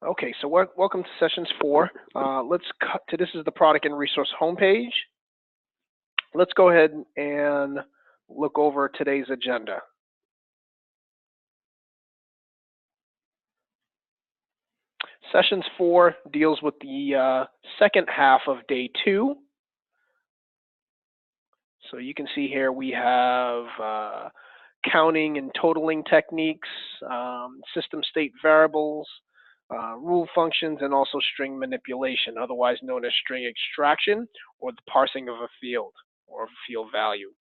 Okay, so welcome to sessions 4. Let's cut to this is the product and resource homepage. Let's go ahead and look over today's agenda. Sessions 4 deals with the second half of day 2. So you can see here we have counting and totaling techniques, system state variables, rule functions, and also string manipulation, otherwise known as string extraction or the parsing of a field or a field value.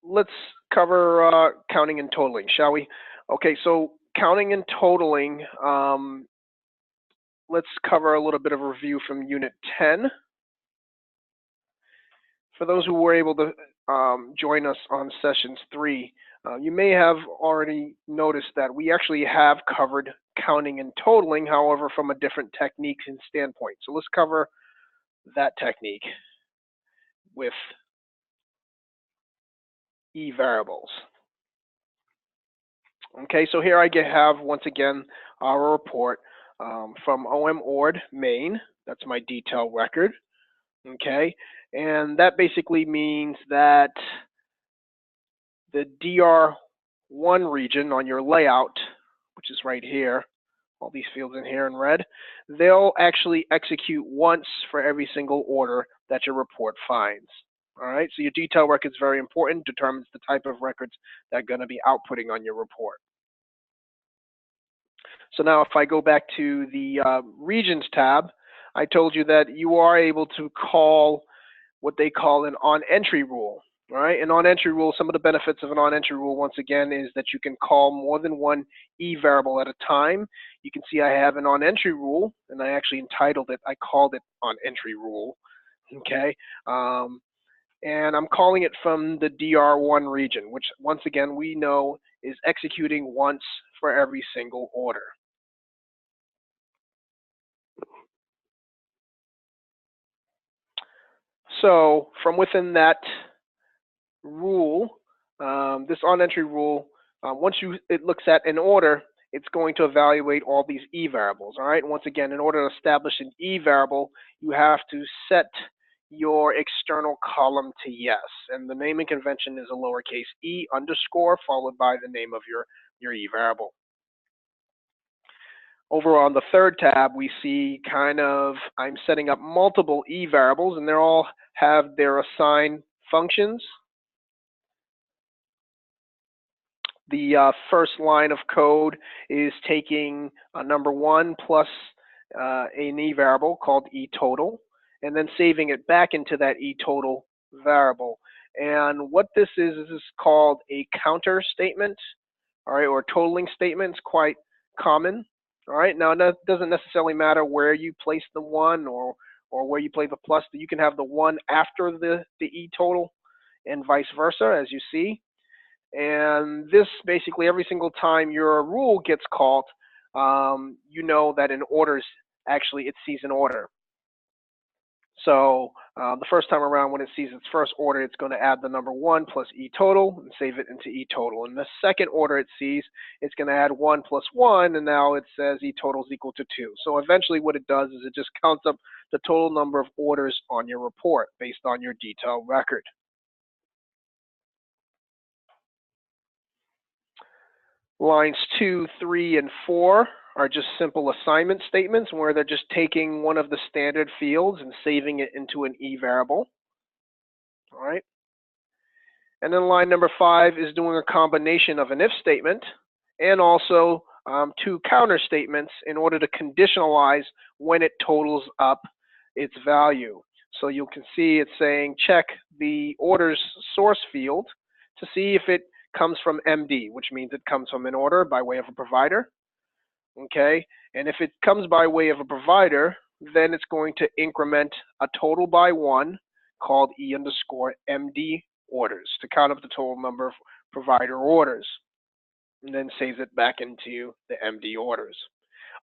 Let's cover counting and totaling, shall we? Okay, so counting and totaling, let's cover a little bit of a review from Unit 10. For those who were able to join us on sessions 3, you may have already noticed that we actually have covered counting and totaling, however, from a different technique and standpoint. So let's cover that technique with e-variables. Okay, so here I have, once again, our report from OM.ORD main. That's my detail record. Okay, and that basically means that the DR1 region on your layout, which is right here, all these fields in here in red, they'll actually execute once for every single order that your report finds. All right, so your detail record is very important, determines the type of records that are going to be outputting on your report. So now if I go back to the regions tab, I told you that you are able to call what they call an on-entry rule. All right, an on-entry rule, some of the benefits of an on-entry rule, once again, is that you can call more than one e-variable at a time. You can see I have an on-entry rule, and I actually entitled it, I called it on-entry rule, okay? And I'm calling it from the DR1 region, which once again we know is executing once for every single order. So from within that rule, this on-entry rule, once it looks at an order, it's going to evaluate all these e-variables. All right. And once again, in order to establish an e-variable, you have to set your external column to yes, and the naming convention is a lowercase e underscore followed by the name of your e-variable. Over on the third tab, we see I'm setting up multiple e-variables, and they all have their assign functions. The first line of code is taking number 1 plus an e-variable called e-total, and then saving it back into that e-total variable. And what this is called a counter statement, all right, or totaling statement. It's quite common. All right, now that doesn't necessarily matter where you place the 1 or where you play the plus. You can have the 1 after the e-total and vice versa, as you see. And this basically, every single time your rule gets called, you know that in orders, actually it sees an order. So the first time around when it sees its first order, it's going to add the number 1 plus e-total and save it into e-total. And the second order it sees, it's going to add 1 plus 1, and now it says e-total is equal to 2. So eventually what it does is it just counts up the total number of orders on your report based on your detail record. Lines 2, 3, and 4 are just simple assignment statements where they're just taking one of the standard fields and saving it into an e-variable. All right. And then line number 5 is doing a combination of an if statement and also 2 counter statements in order to conditionalize when it totals up its value. So you can see it's saying check the orders source field to see if it comes from MD, which means it comes from an order by way of a provider. Okay, and if it comes by way of a provider, then it's going to increment a total by 1 called E underscore MD orders to count up the total number of provider orders, and then saves it back into the MD orders.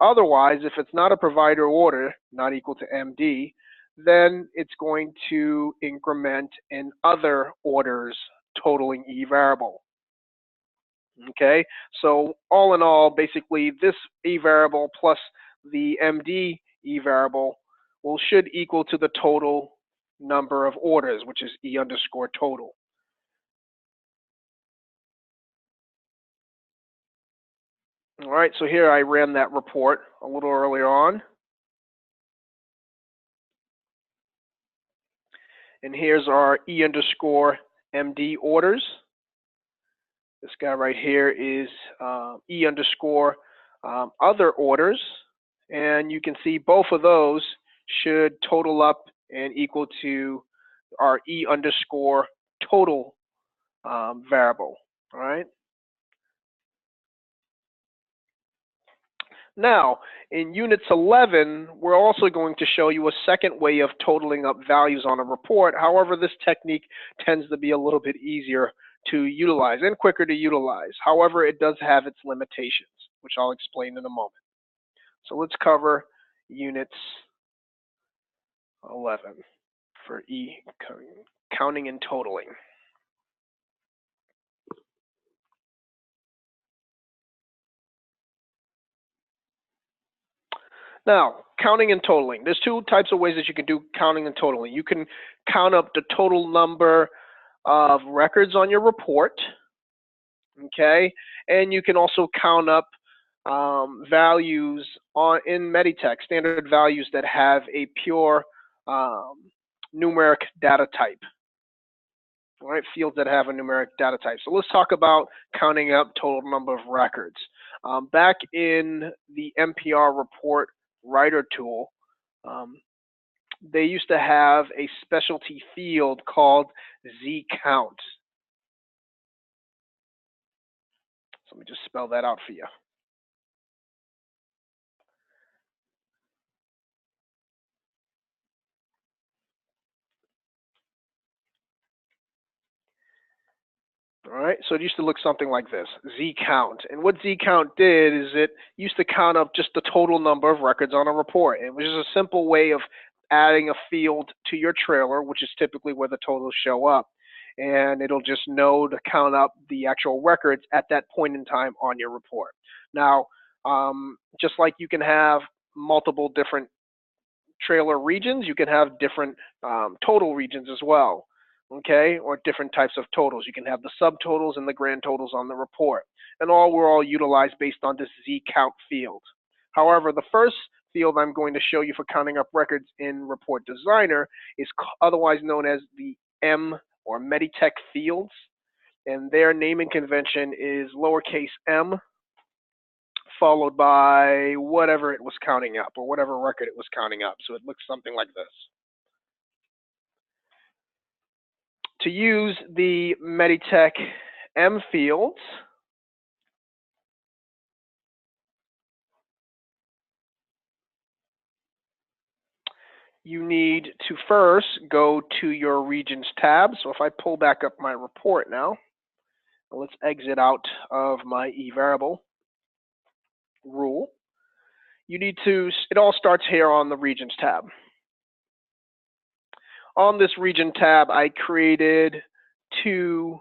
Otherwise, if it's not a provider order, not equal to MD, then it's going to increment an other orders totaling E variable. Okay, so all in all, basically this E variable plus the MD E variable should equal to the total number of orders, which is E underscore total. All right, so here I ran that report a little earlier on. And here's our E underscore MD orders. This guy right here is E underscore other orders. And you can see both of those should total up and equal to our E underscore total variable. All right. Now, in Units 11, we're also going to show you a second way of totaling up values on a report. However, this technique tends to be a little bit easier to utilize and quicker to utilize. However, it does have its limitations, which I'll explain in a moment. So let's cover Units 11 for counting and totaling. Now, counting and totaling. There's two types of ways that you can do counting and totaling. You can count up the total number of records on your report, okay? And you can also count up values in Meditech, standard values that have a pure numeric data type. All right, fields that have a numeric data type. So let's talk about counting up total number of records. Back in the MPR report writer tool, they used to have a specialty field called zcount. So let me just spell that out for you. All right, so it used to look something like this, zcount. And what zcount did is it used to count up just the total number of records on a report. It was just a simple way of adding a field to your trailer, which is typically where the totals show up. And it'll just know to count up the actual records at that point in time on your report. Now, just like you can have multiple different trailer regions, you can have different total regions as well. Okay, or different types of totals. You can have the subtotals and the grand totals on the report. And all were all utilized based on this zcount field. However, the first field I'm going to show you for counting up records in Report Designer is otherwise known as the M or Meditech fields. And their naming convention is lowercase m followed by whatever it was counting up or whatever record it was counting up. So it looks something like this. To use the Meditech M fields, you need to first go to your regions tab. So if I pull back up my report now, let's exit out of my eVariable rule. You need to, it all starts here on the regions tab. On this region tab, I created two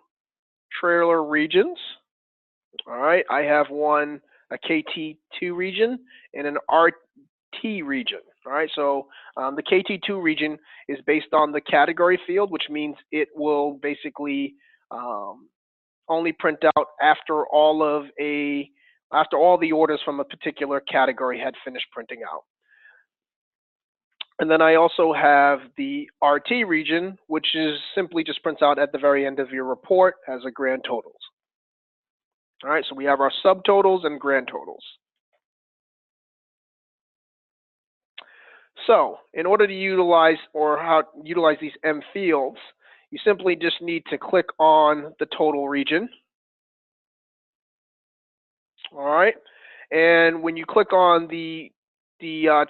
trailer regions. All right, I have one, a KT2 region and an RT region. All right, so the KT2 region is based on the category field, which means it will basically only print out after all the orders from a particular category had finished printing out. And then I also have the RT region, which is simply just prints out at the very end of your report as a grand totals. All right, so we have our subtotals and grand totals. So in order to utilize these M fields, you simply just need to click on the total region. All right, and when you click on the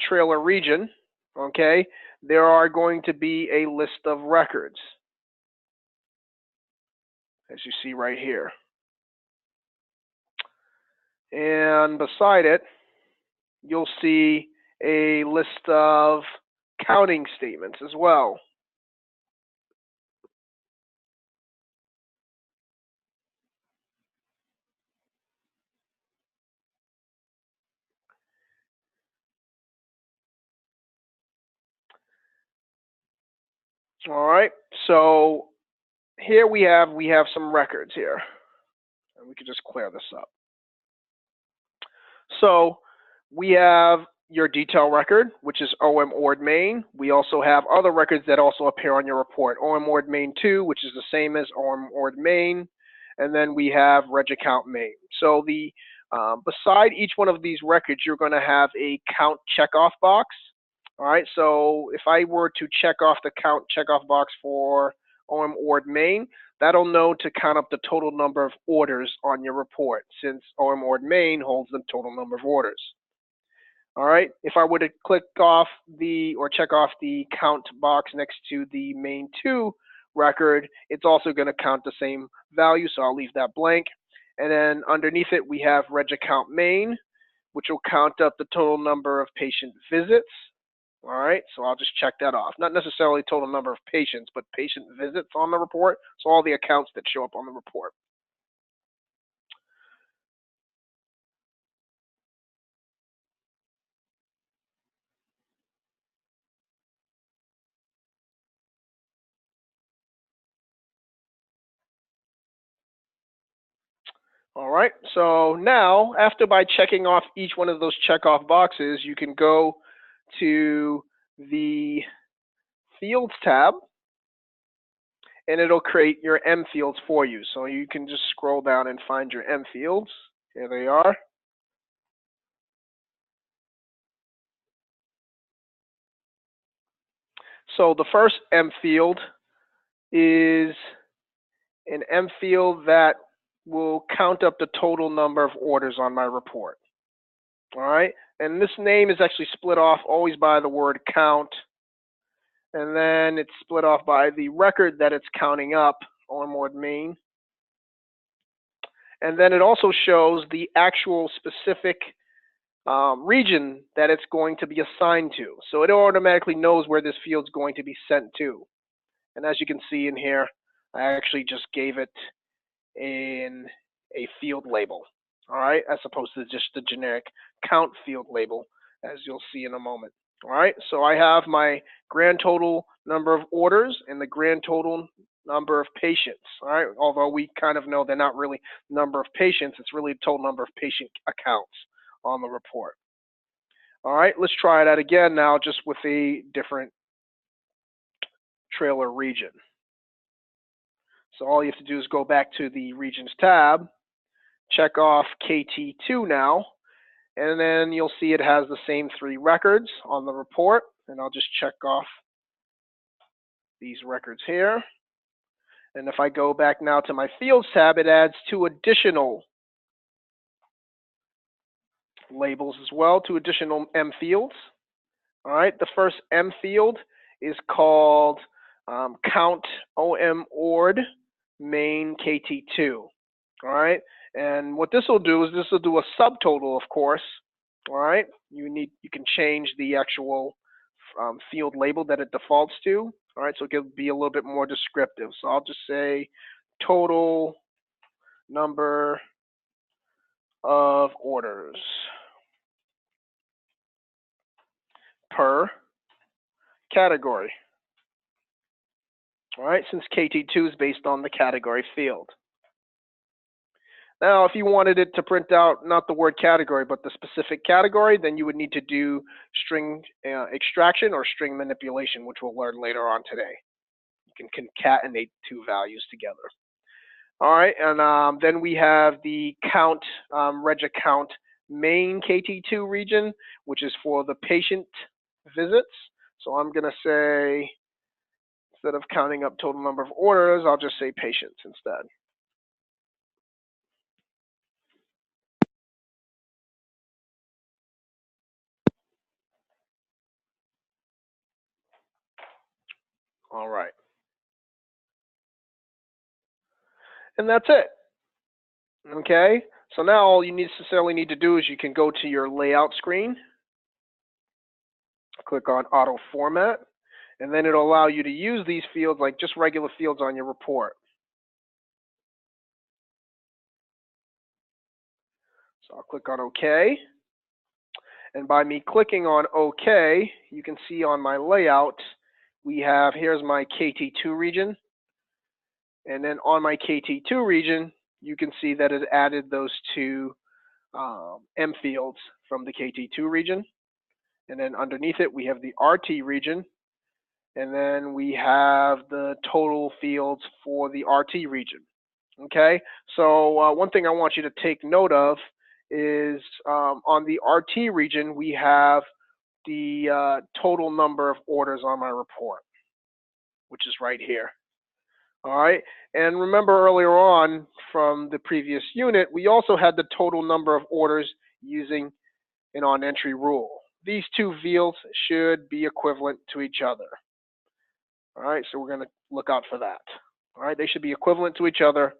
trailer region, okay, there are going to be a list of records, as you see right here. And beside it, you'll see a list of counting statements as well. All right, so here we have some records here, and we can just clear this up. So we have your detail record, which is OM Ord Main. We also have other records that also appear on your report. OM Ord Main 2, which is the same as OM Ord Main, and then we have Reg Account Main. So the beside each one of these records, you're going to have a count checkoff box. All right, so if I were to check off the count checkoff box for OM Ord Main, that'll know to count up the total number of orders on your report, since OM Ord Main holds the total number of orders. All right, if I were to click off or check off the count box next to the Main 2 record, it's also going to count the same value, so I'll leave that blank. And then underneath it, we have Reg Account Main, which will count up the total number of patient visits. All right, so I'll just check that off. Not necessarily total number of patients, but patient visits on the report. So all the accounts that show up on the report. All right, so now by checking off each one of those checkoff boxes, you can go to the Fields tab, and it'll create your M fields for you. So you can just scroll down and find your M fields. Here they are. So the first M field is an M field that will count up the total number of orders on my report. All right, and this name is actually split off always by the word count, and then it's split off by the record that it's counting up, OM Ord Main. And then it also shows the actual specific region that it's going to be assigned to. So it automatically knows where this field is going to be sent to. And as you can see in here, I actually just gave it in a field label, all right, as opposed to just the generic count field label, as you'll see in a moment. All right, so I have my grand total number of orders and the grand total number of patients. All right, although we kind of know they're not really number of patients, it's really the total number of patient accounts on the report. All right, let's try that again now, just with a different trailer region. So all you have to do is go back to the Regions tab, check off KT2 now, and then you'll see it has the same 3 records on the report. And I'll just check off these records here. And if I go back now to my Fields tab, it adds 2 additional labels as well, 2 additional M fields. All right, the first M field is called Count OM Ord Main KT2. All right, and what this will do is this will do a subtotal, of course. All right, you can change the actual field label that it defaults to. All right, so it can be a little bit more descriptive. So I'll just say total number of orders per category. All right, since KT2 is based on the category field. Now, if you wanted it to print out not the word category, but the specific category, then you would need to do string extraction or string manipulation, which we'll learn later on today. You can concatenate 2 values together. All right, and then we have the count, Reg Account Main KT2 region, which is for the patient visits. So I'm going to say, instead of counting up total number of orders, I'll just say patients instead. All right. And that's it. Okay, so now all you necessarily need to do is you can go to your layout screen, click on auto format, and then it'll allow you to use these fields like just regular fields on your report. So I'll click on OK. And by me clicking on OK, you can see on my layout, here's my KT2 region. And then on my KT2 region, you can see that it added those two M fields from the KT2 region. And then underneath it, we have the RT region. And then we have the total fields for the RT region. Okay, so one thing I want you to take note of is on the RT region, we have the total number of orders on my report, which is right here. All right, and remember earlier on from the previous unit, we also had the total number of orders using an on-entry rule. These two fields should be equivalent to each other. All right, so we're going to look out for that. All right, they should be equivalent to each other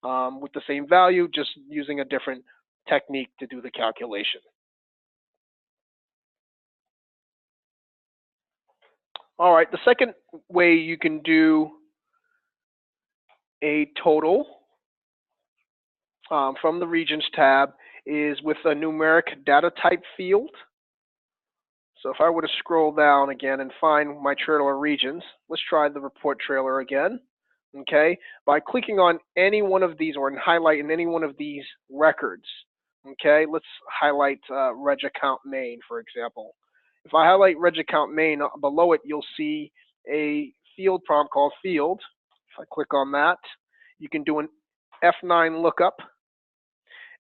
with the same value, just using a different technique to do the calculation. All right, the second way you can do a total from the Regions tab is with a numeric data type field. So if I were to scroll down again and find my trailer regions, let's try the report trailer again. Okay, by clicking on any one of these or highlighting any one of these records. Okay, let's highlight Reg Account Main, for example. If I highlight Reg Account Main, below it you'll see a field prompt called field. If I click on that, you can do an F9 lookup.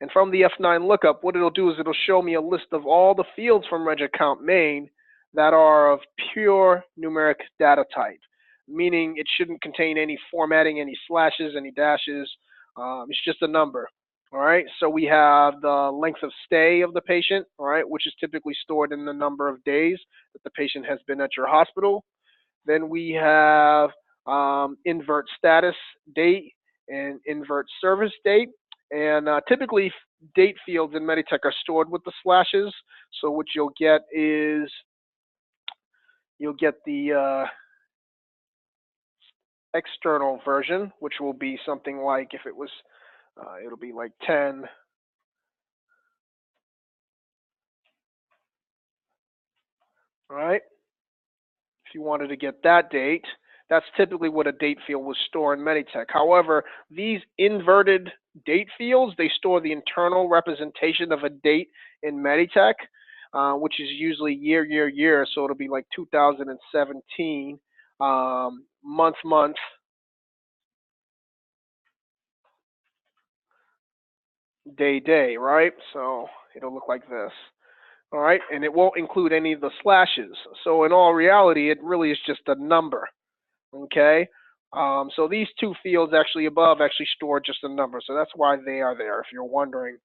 And from the F9 lookup, what it'll do is it'll show me a list of all the fields from Reg Account Main that are of pure numeric data type, meaning it shouldn't contain any formatting, any slashes, any dashes. It's just a number. All right, so we have the length of stay of the patient, all right, which is typically stored in the number of days that the patient has been at your hospital. Then we have invert status date and invert service date. And typically, date fields in Meditech are stored with the slashes. So what you'll get is you'll get the external version, which will be something like, if it was, it'll be like 10. All right. If you wanted to get that date, that's typically what a date field will store in Meditech. However, these inverted date fields, they store the internal representation of a date in Meditech, which is usually year. So it'll be like 2017, month, day, right? So it'll look like this. All right, and it won't include any of the slashes. So in all reality, it really is just a number. Okay, so these two fields actually above actually store just a number, so that's why they are there. If you're wondering,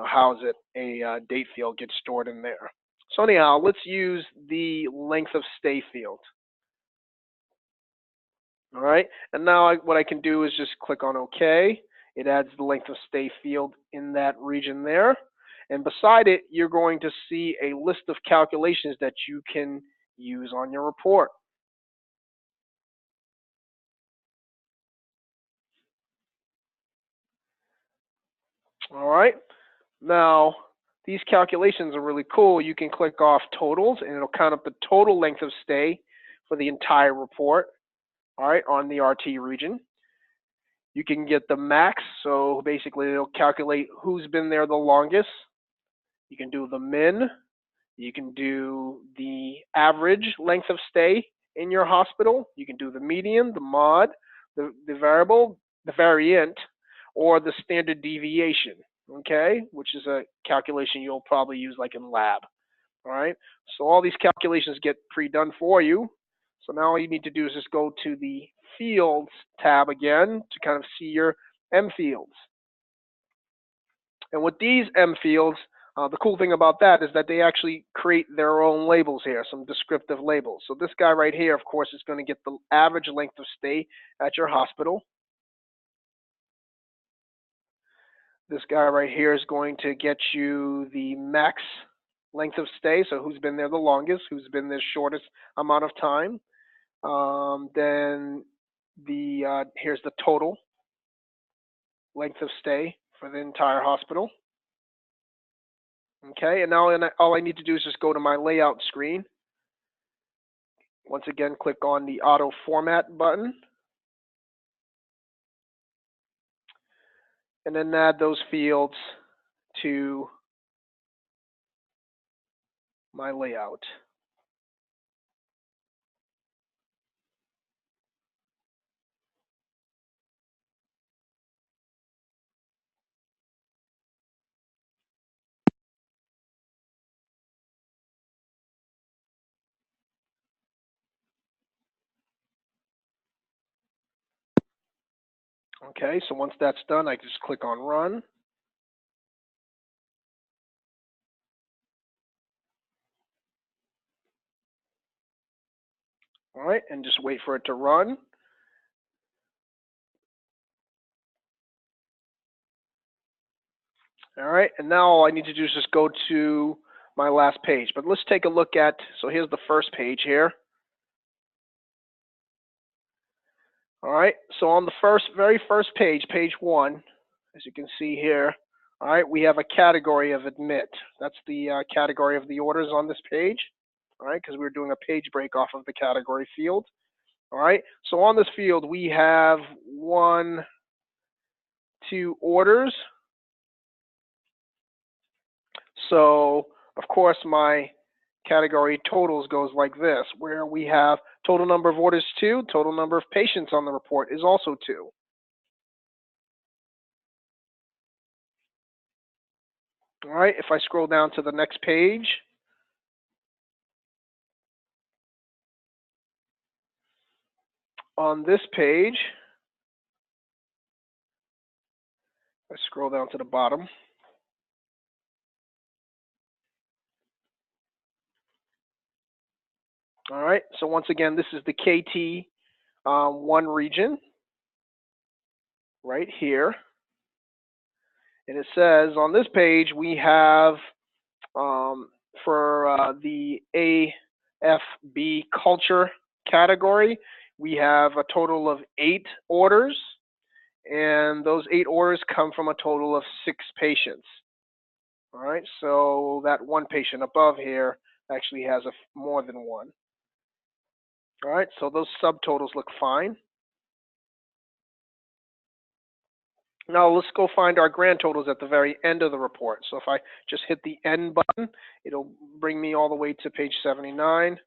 how is it a date field gets stored in there? So anyhow, let's use the length of stay field. All right, and now what I can do is just click on OK. It adds the length of stay field in that region there, and beside it, you're going to see a list of calculations that you can use on your report. All right. Now, these calculations are really cool. You can click off totals, and it'll count up the total length of stay for the entire report, all right, on the RT region. You can get the max, so basically it'll calculate who's been there the longest. You can do the min. You can do the average length of stay in your hospital. You can do the median, the mod, the variable, the variant, or the standard deviation, okay, which is a calculation you'll probably use like in lab. All right, so all these calculations get pre-done for you. So now all you need to do is just go to the Fields tab again to kind of see your M fields. And with these M fields, the cool thing about that is that they actually create their own labels here, some descriptive labels. So this guy right here, of course, is going to get the average length of stay at your hospital. This guy right here is going to get you the max length of stay, so who's been there the longest, who's been there shortest amount of time. Then here's the total length of stay for the entire hospital. Okay, and now all I need to do is just go to my layout screen, Once again, click on the Auto Format button, and then add those fields to my layout. Okay, so once that's done, I just click on Run. All right, and just wait for it to run. All right, and now all I need to do is just go to my last page. But let's take a look at, so here's the first page here. All right, so on the very first page, page 1, as you can see here, all right, we have a category of admit. That's the category of the orders on this page, all right, because we're doing a page break off of the category field. All right, so on this field, we have 1, 2 orders. So, of course, my category totals goes like this, where we have total number of orders 2, total number of patients on the report is also 2. All right, if I scroll down to the next page, on this page, I scroll down to the bottom. All right, so once again, this is the KT1 region right here. And it says on this page, we have for the AFB culture category, we have a total of 8 orders, and those 8 orders come from a total of 6 patients. All right, so that one patient above here actually has more than one. All right, so those subtotals look fine. Now let's go find our grand totals at the very end of the report. So if I just hit the end button, it'll bring me all the way to page 79.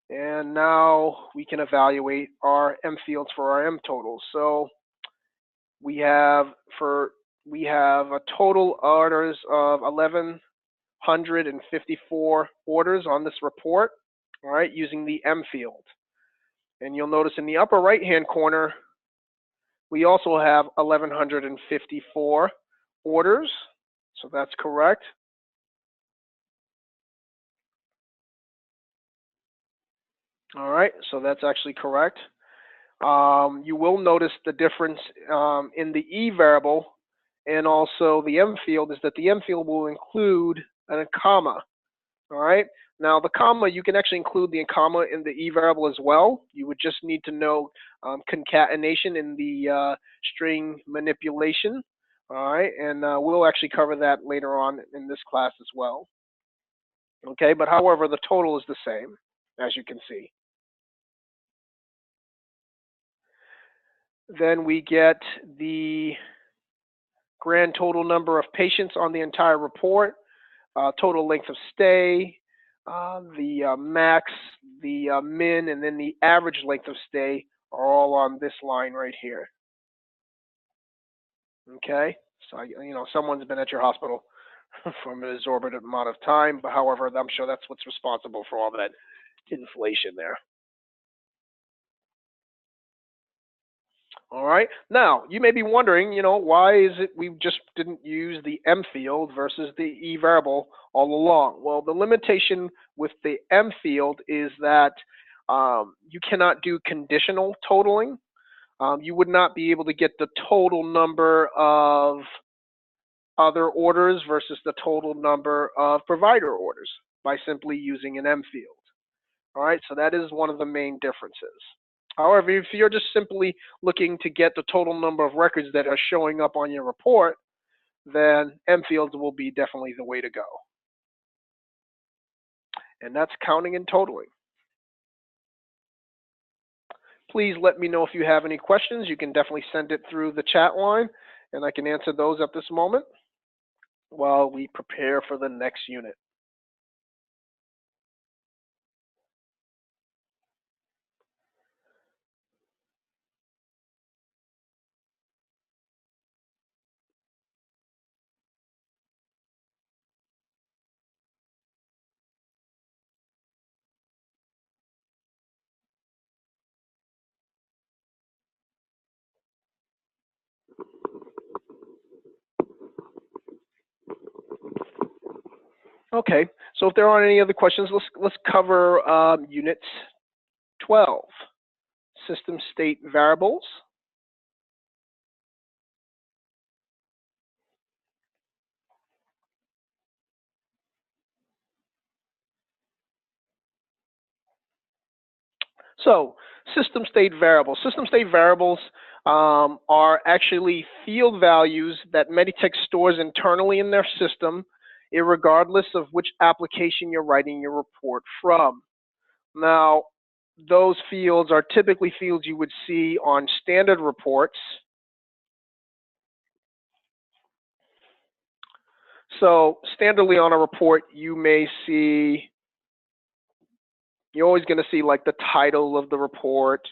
And now we can evaluate our M fields for our M totals. So we have a total orders of 1,154 orders on this report, all right, using the M field. And you'll notice in the upper right-hand corner, we also have 1,154 orders, so that's correct. All right, so that's actually correct. You will notice the difference in the E variable and also the M field is that the M field will include a comma. All right. Now the comma, you can actually include the comma in the E variable as well. You would just need to know concatenation in the string manipulation. All right, and we'll actually cover that later on in this class as well. Okay, but however, the total is the same, as you can see. Then we get the grand total number of patients on the entire report, total length of stay, the max, the min, and then the average length of stay are all on this line right here. Okay, so someone's been at your hospital for an exorbitant amount of time, but however, I'm sure that's what's responsible for all that inflation there. All right. Now, you may be wondering, why is it we just didn't use the M field versus the E variable all along? Well, the limitation with the M field is that you cannot do conditional totaling. You would not be able to get the total number of other orders versus the total number of provider orders by simply using an M field. All right, so that is one of the main differences. However, if you're just simply looking to get the total number of records that are showing up on your report, then M fields will be definitely the way to go. And that's counting and totaling. Please let me know if you have any questions. You can definitely send it through the chat line, and I can answer those at this moment while we prepare for the next unit. Okay, so if there aren't any other questions, let's cover Unit 12, System State Variables. So, system state variables. System state variables are actually field values that Meditech stores internally in their system, regardless of which application you're writing your report from. Now, those fields are typically fields you would see on standard reports. So, standardly on a report, you may see, you're always going to see like the title of the report.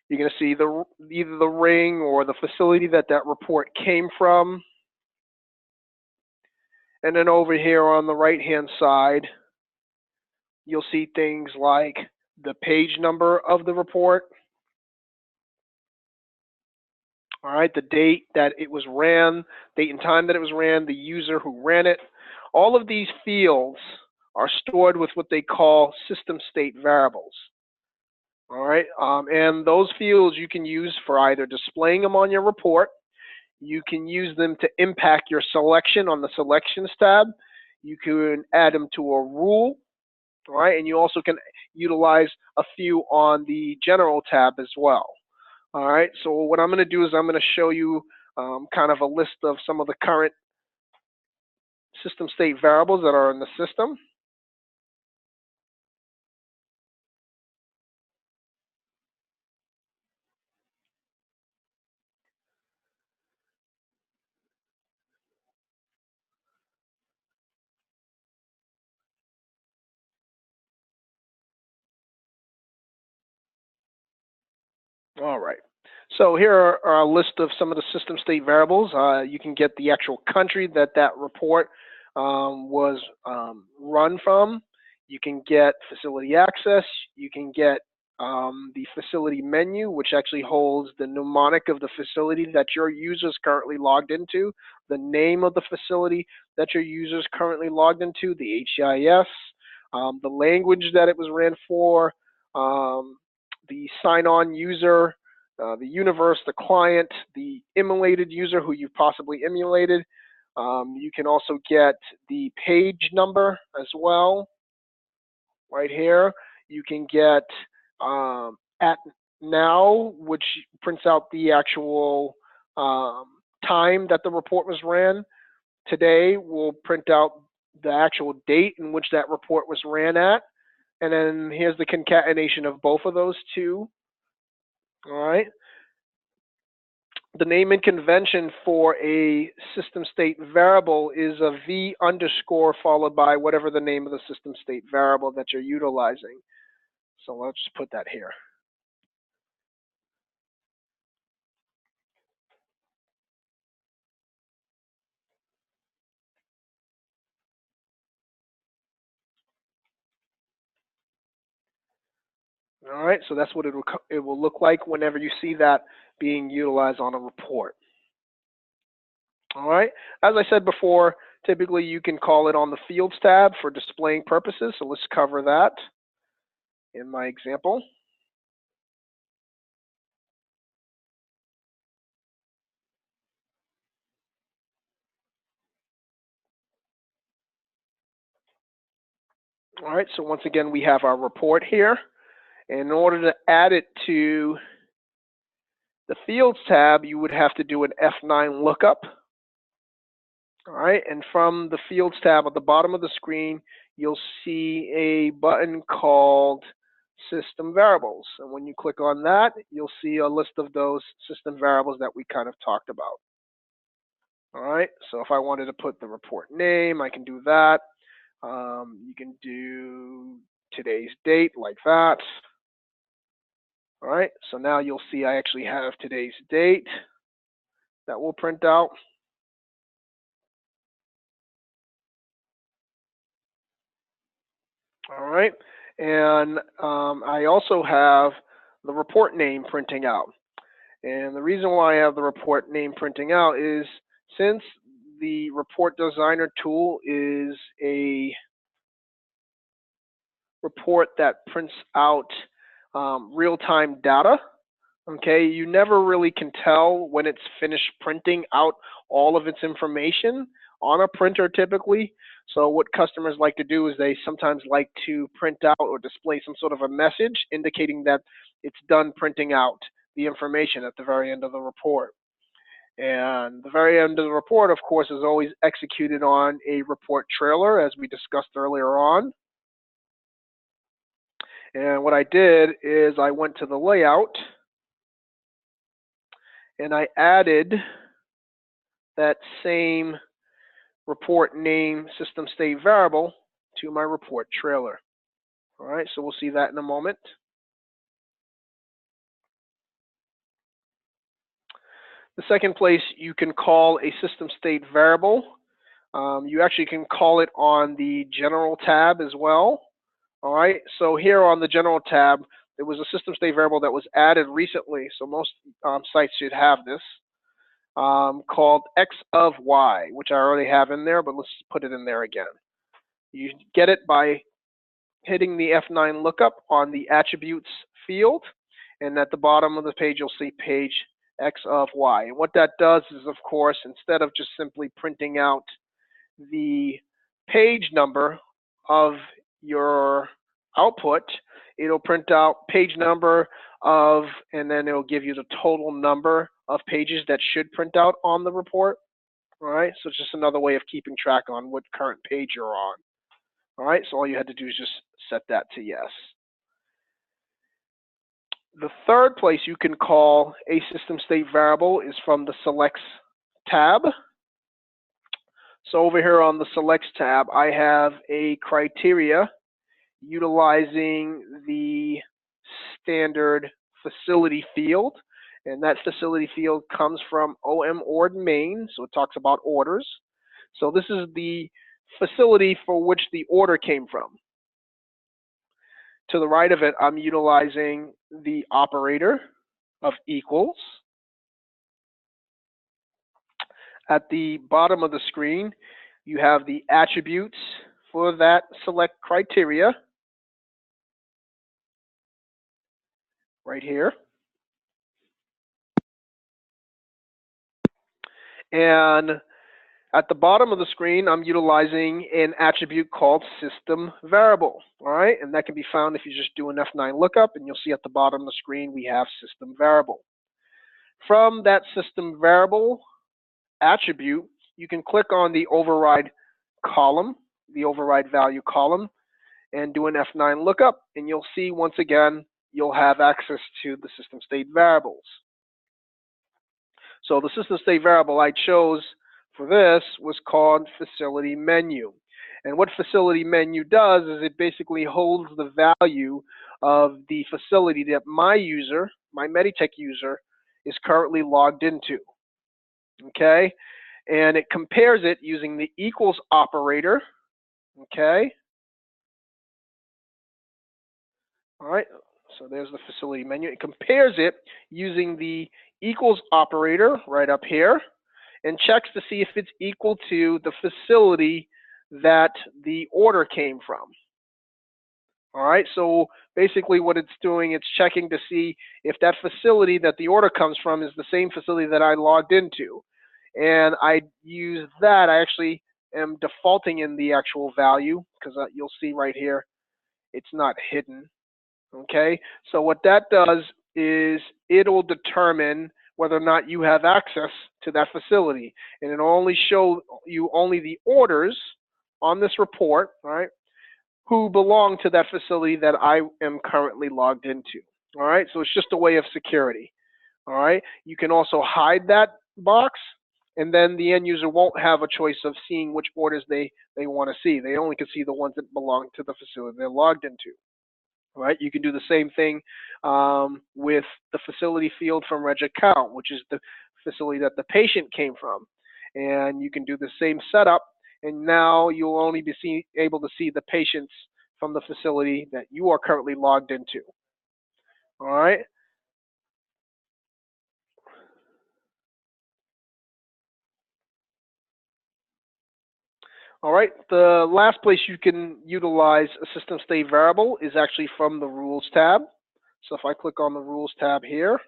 You're going to see either the ring or the facility that report came from. And then over here on the right-hand side, you'll see things like the page number of the report. All right, the date that it was ran, date and time that it was ran, the user who ran it. All of these fields are stored with what they call system state variables. All right, and those fields you can use for either displaying them on your report. You can use them to impact your selection on the Selections tab. You can add them to a rule, all right, and you also can utilize a few on the General tab as well. All right, so what I'm going to do is I'm going to show you kind of a list of some of the current system state variables that are in the system. All right. So here are a list of some of the system state variables. You can get the actual country that report was run from. You can get facility access. You can get the facility menu, which actually holds the mnemonic of the facility that your user is currently logged into, the name of the facility that your user is currently logged into, the HCIS, the language that it was ran for, the sign-on user, the universe, the client, the emulated user who you possibly emulated. You can also get the page number as well, right here. You can get at now, which prints out the actual time that the report was ran. Today will print out the actual date in which that report was ran at. And then here's the concatenation of both of those two. All right. The naming convention for a system state variable is a V underscore followed by whatever the name of the system state variable that you're utilizing. So let's just put that here. All right, so that's what it will look like whenever you see that being utilized on a report. All right, as I said before, typically you can call it on the Fields tab for displaying purposes, so let's cover that in my example. All right, so once again, we have our report here. And in order to add it to the Fields tab, you would have to do an F9 lookup. All right, and from the Fields tab at the bottom of the screen, you'll see a button called system variables. And when you click on that, you'll see a list of those system variables that we kind of talked about. All right, so if I wanted to put the report name, I can do that. You can do today's date like that. All right, so now you'll see I actually have today's date that will print out. All right, and I also have the report name printing out. And the reason why I have the report name printing out is since the report designer tool is a report that prints out real-time data, okay, you never really can tell when it's finished printing out all of its information on a printer typically. So what customers like to do is they sometimes like to print out or display some sort of a message indicating that it's done printing out the information at the very end of the report. And the very end of the report, of course, is always executed on a report trailer, as we discussed earlier on. And what I did is I went to the layout and I added that same report name system state variable to my report trailer. All right, so we'll see that in a moment. The second place you can call a system state variable, you actually can call it on the general tab as well. All right, so here on the general tab, there was a system state variable that was added recently, so most sites should have this, called x of y, which I already have in there, but let's put it in there again. You get it by hitting the F9 lookup on the attributes field, and at the bottom of the page you'll see page x of y. And what that does is, of course, instead of just simply printing out the page number of your output, it'll print out page number of, and then it'll give you the total number of pages that should print out on the report. All right, so it's just another way of keeping track on what current page you're on. All right, so all you had to do is just set that to yes. The third place you can call a system state variable is from the selects tab. So over here on the selects tab, I have a criteria utilizing the standard facility field, and that facility field comes from OM.ORD main, so it talks about orders. So this is the facility for which the order came from. To the right of it, I'm utilizing the operator of equals. At the bottom of the screen, you have the attributes for that select criteria right here. And at the bottom of the screen, I'm utilizing an attribute called system variable, all right? And that can be found if you just do an F9 lookup, and you'll see at the bottom of the screen we have system variable. From that system variable attribute, you can click on the override column, the override value column, and do an F9 lookup, and you'll see once again, you'll have access to the system state variables. So the system state variable I chose for this was called facility menu. And what facility menu does is it basically holds the value of the facility that my user, my Meditech user, is currently logged into. Okay? And it compares it using the equals operator. Okay? All right, so there's the facility menu. It compares it using the equals operator right up here and checks to see if it's equal to the facility that the order came from. All right, so basically what it's doing, it's checking to see if that facility that the order comes from is the same facility that I logged into. And I use that, I actually am defaulting in the actual value because you'll see right here, it's not hidden. Okay, so what that does is it'll determine whether or not you have access to that facility, and it'll only show you only the orders on this report, right, who belong to that facility that I am currently logged into. All right, so it's just a way of security. All right, you can also hide that box, and then the end user won't have a choice of seeing which orders they want to see. They only can see the ones that belong to the facility they're logged into. All right, you can do the same thing with the facility field from Reg Account, which is the facility that the patient came from, and you can do the same setup, and now you'll only be able to see the patients from the facility that you are currently logged into. All right. All right, the last place you can utilize a system state variable is actually from the Rules tab. So if I click on the Rules tab here,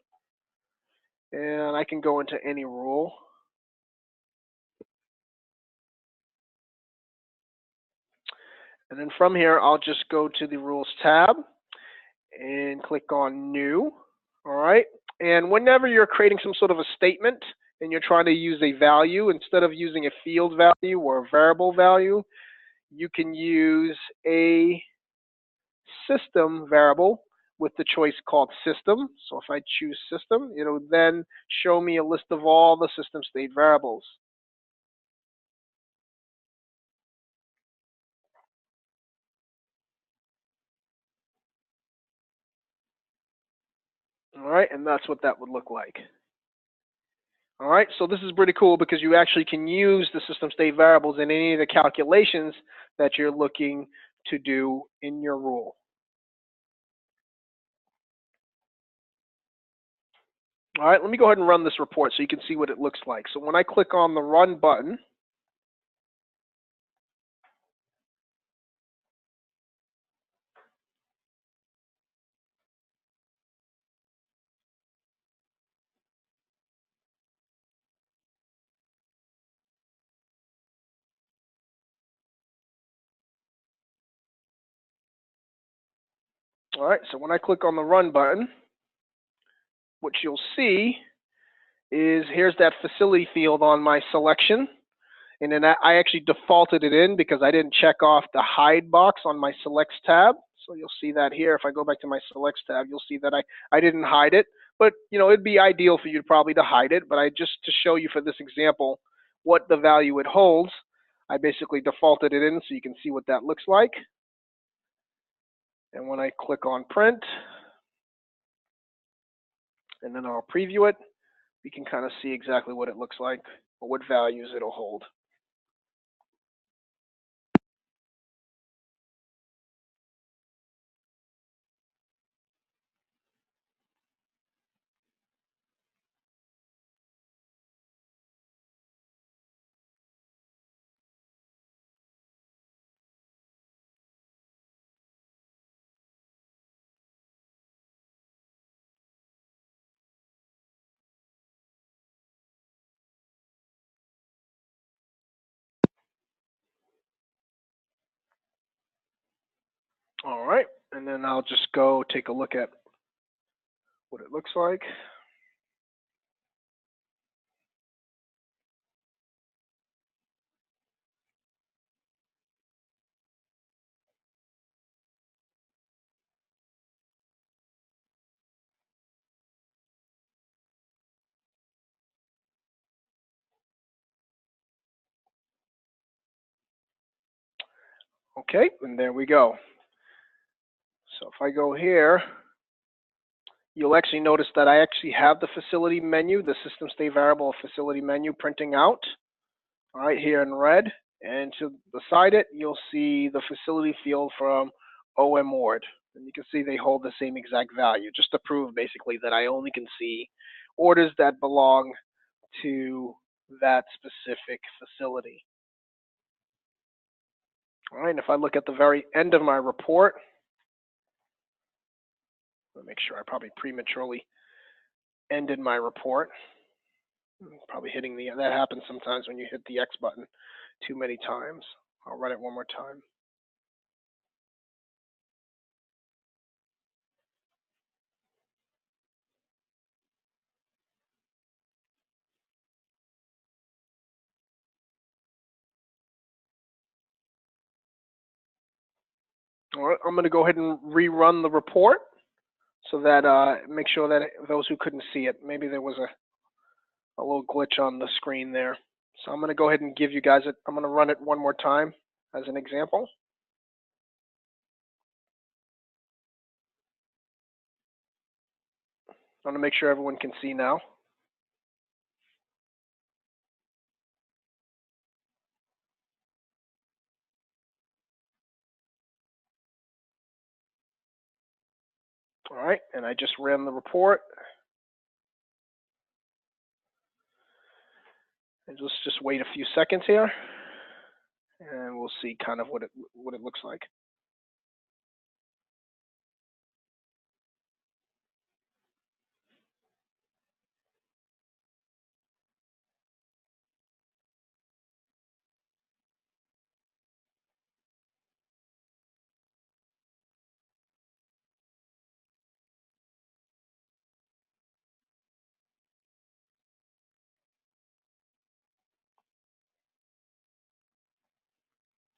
and I can go into any rule. And then from here, I'll just go to the Rules tab and click on New. All right, and whenever you're creating some sort of a statement and you're trying to use a value, instead of using a field value or a variable value, you can use a system variable with the choice called system. So if I choose system, it'll then show me a list of all the system state variables. All right, and that's what that would look like. All right, so this is pretty cool because you actually can use the system state variables in any of the calculations that you're looking to do in your rule. All right, let me go ahead and run this report so you can see what it looks like. So when I click on the Run button, all right, so when I click on the Run button, what you'll see is here's that facility field on my selection. And then I actually defaulted it in because I didn't check off the hide box on my selects tab. So you'll see that here. If I go back to my selects tab, you'll see that I didn't hide it. But it'd be ideal for you probably to hide it. But I just to show you for this example what the value it holds, I basically defaulted it in so you can see what that looks like. And when I click on print, and then I'll preview it, we can kind of see exactly what it looks like or what values it'll hold. All right, and then I'll just go take a look at what it looks like. Okay, and there we go. So if I go here, you'll actually notice that I actually have the facility menu, the system state variable facility menu printing out, all right, here in red. And to beside it, you'll see the facility field from OM Ward. And you can see they hold the same exact value, just to prove basically that I only can see orders that belong to that specific facility. All right, and if I look at the very end of my report, let me make sure I probably prematurely ended my report. Probably hitting that happens sometimes when you hit the X button too many times. I'll run it one more time. All right, I'm going to go ahead and rerun the report so that make sure that those who couldn't see it, maybe there was a little glitch on the screen there. So I'm going to go ahead and give you guys it. I'm going to run it one more time as an example. I want to make sure everyone can see now. All right, and I just ran the report. And let's just wait a few seconds here, and we'll see kind of what it looks like.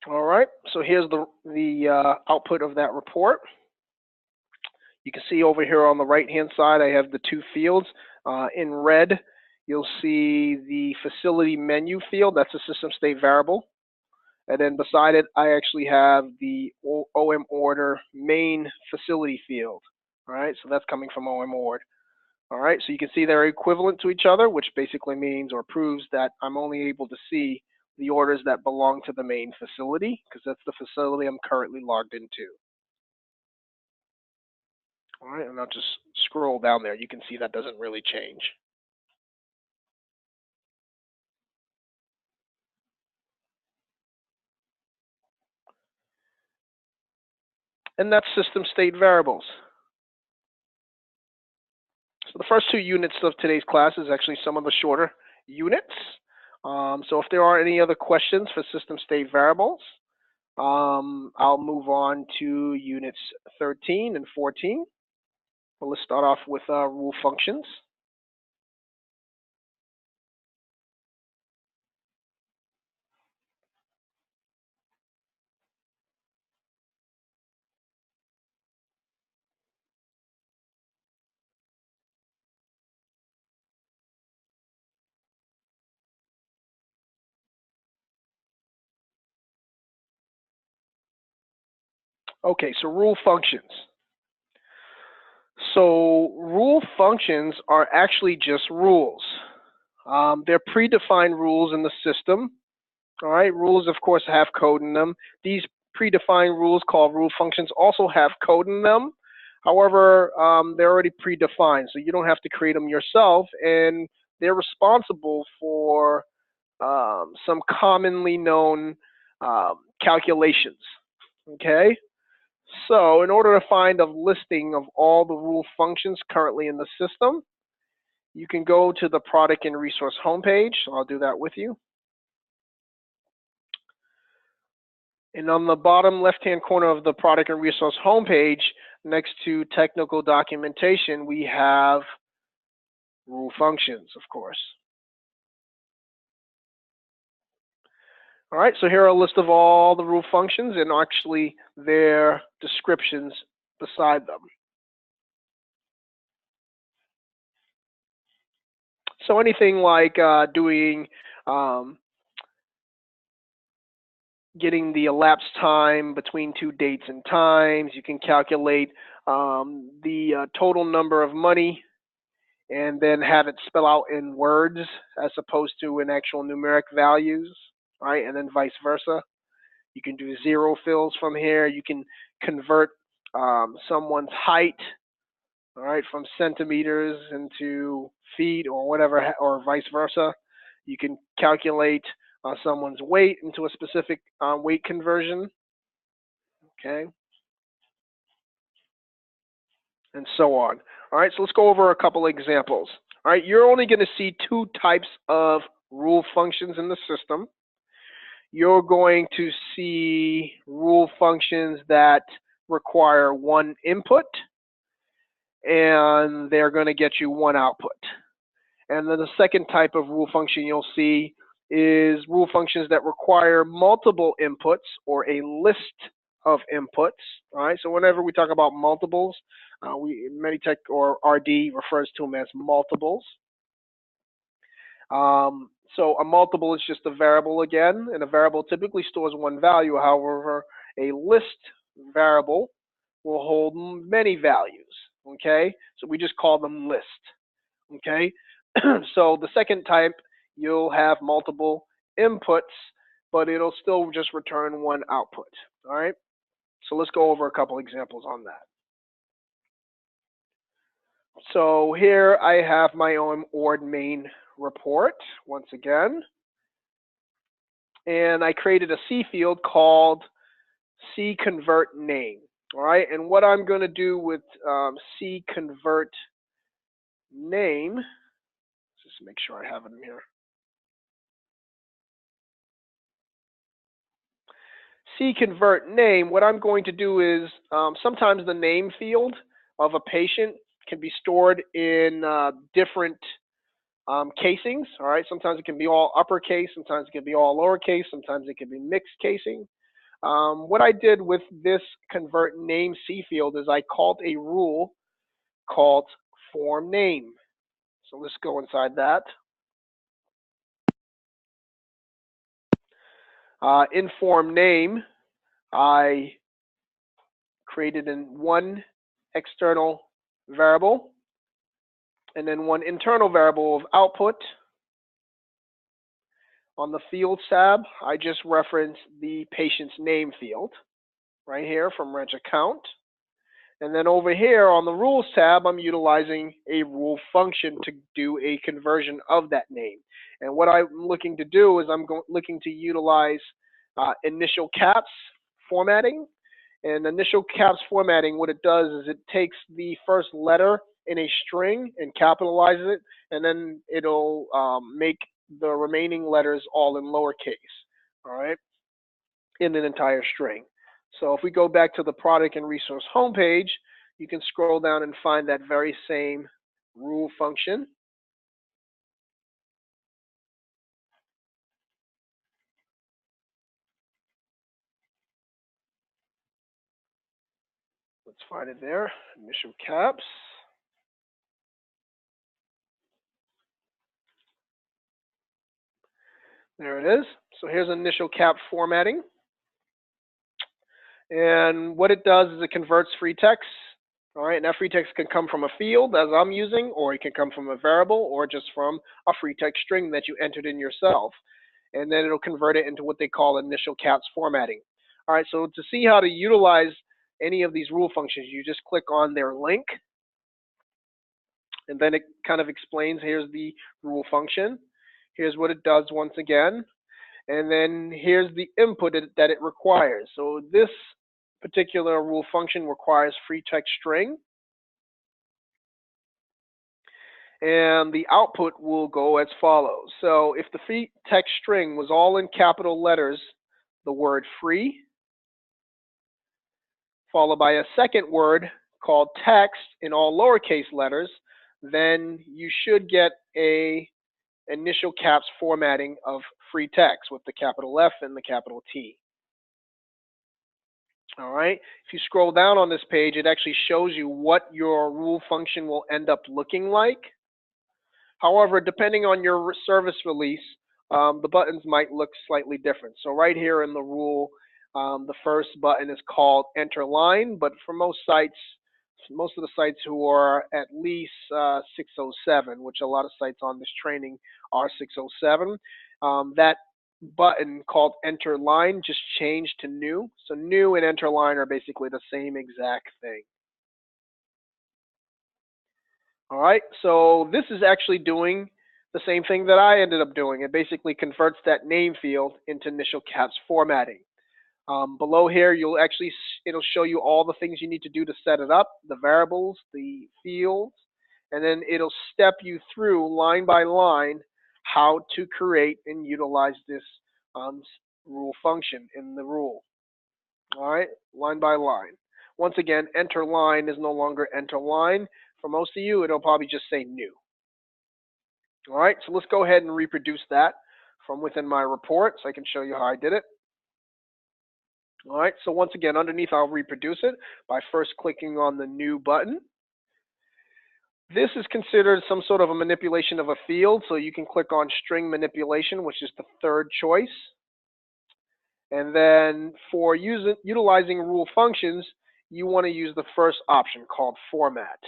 All right, so here's the output of that report. You can see over here on the right-hand side, I have the two fields. In red, you'll see the facility menu field. That's a system state variable. And then beside it, I actually have the OM order main facility field. All right, so that's coming from OM ord. All right, so you can see they're equivalent to each other, which basically means or proves that I'm only able to see the orders that belong to the main facility, because that's the facility I'm currently logged into. All right, and I'll just scroll down there. You can see that doesn't really change. And that's system state variables. So the first two units of today's class is actually some of the shorter units. So if there are any other questions for system state variables, I'll move on to units 13 and 14. Well, let's start off with rule functions. Okay, so rule functions. So rule functions are actually just rules. They're predefined rules in the system. All right, rules, of course, have code in them. These predefined rules called rule functions also have code in them. However, they're already predefined, so you don't have to create them yourself, and they're responsible for some commonly known calculations. Okay, so in order to find a listing of all the rule functions currently in the system, you can go to the product and resource homepage. So I'll do that with you. And on the bottom left-hand corner of the product and resource homepage, next to technical documentation, we have rule functions, of course. All right, so here are a list of all the rule functions and actually their descriptions beside them. So anything like getting the elapsed time between two dates and times. You can calculate the total number of money and then have it spell out in words as opposed to in actual numeric values, right? And then vice versa. You can do zero fills from here. You can convert someone's height, all right, from centimeters into feet or whatever, or vice versa. You can calculate someone's weight into a specific weight conversion, okay, and so on. All right, so let's go over a couple examples. All right, you're only going to see two types of rule functions in the system. You're going to see rule functions that require one input, and they're going to get you one output. And then the second type of rule function you'll see is rule functions that require multiple inputs or a list of inputs. All right, so whenever we talk about multiples, Meditech or RD refers to them as multiples. So a multiple is just a variable again, and a variable typically stores one value. However, a list variable will hold many values. Okay, so we just call them list. Okay, so the second type, you'll have multiple inputs, but it'll still just return one output. All right, so let's go over a couple examples on that. So here I have my own ORD main report once again, and I created a C field called C convert name. All right, and what I'm going to do with C convert name, just make sure I have it in here. C convert name, what I'm going to do is sometimes the name field of a patient can be stored in different casings. All right, sometimes it can be all uppercase, sometimes it can be all lowercase, sometimes it can be mixed casing. What I did with this convert name C field is I called a rule called form name. So let's go inside that. In form name, I created one external variable and then one internal variable of output. On the fields tab, I just referenced the patient's name field right here from wrench account. And then over here on the rules tab, I'm utilizing a rule function to do a conversion of that name. And what I'm looking to do is I'm looking to utilize initial caps formatting. And initial caps formatting, what it does is it takes the first letter in a string and capitalizes it, and then it'll make the remaining letters all in lowercase, all right, in an entire string. So if we go back to the product and resource homepage, you can scroll down and find that very same rule function. Let's find it there, initial caps. There it is. So here's initial cap formatting. And what it does is it converts free text. All right, and that free text can come from a field, as I'm using, or it can come from a variable, or just from a free text string that you entered in yourself. And then it'll convert it into what they call initial caps formatting. All right, so to see how to utilize any of these rule functions, you just click on their link, and then it kind of explains, here's the rule function. Here's what it does once again. And then here's the input that it requires. So this particular rule function requires free text string. And the output will go as follows. So if the free text string was all in capital letters, the word free, followed by a second word called text in all lowercase letters, then you should get a initial caps formatting of free text with the capital F and the capital T. All right, if you scroll down on this page, it actually shows you what your rule function will end up looking like. However, depending on your service release, the buttons might look slightly different. So right here in the rule, the first button is called enter line, but for most sites, most of the sites who are at least 607, which a lot of sites on this training are 607, that button called enter line just changed to new. So new and enter line are basically the same exact thing. All right, so this is actually doing the same thing that I ended up doing. It basically converts that name field into initial caps formatting. Below here, it'll show you all the things you need to do to set it up, the variables, the fields, and then it'll step you through line by line how to create and utilize this rule function in the rule. All right, line by line. Once again, enter line is no longer enter line. For most of you, it'll probably just say new. All right, so let's go ahead and reproduce that from within my report so I can show you how I did it. All right, so once again, underneath, I'll reproduce it by first clicking on the new button. This is considered some sort of a manipulation of a field, so you can click on string manipulation, which is the third choice. And then for utilizing rule functions, you want to use the first option called format.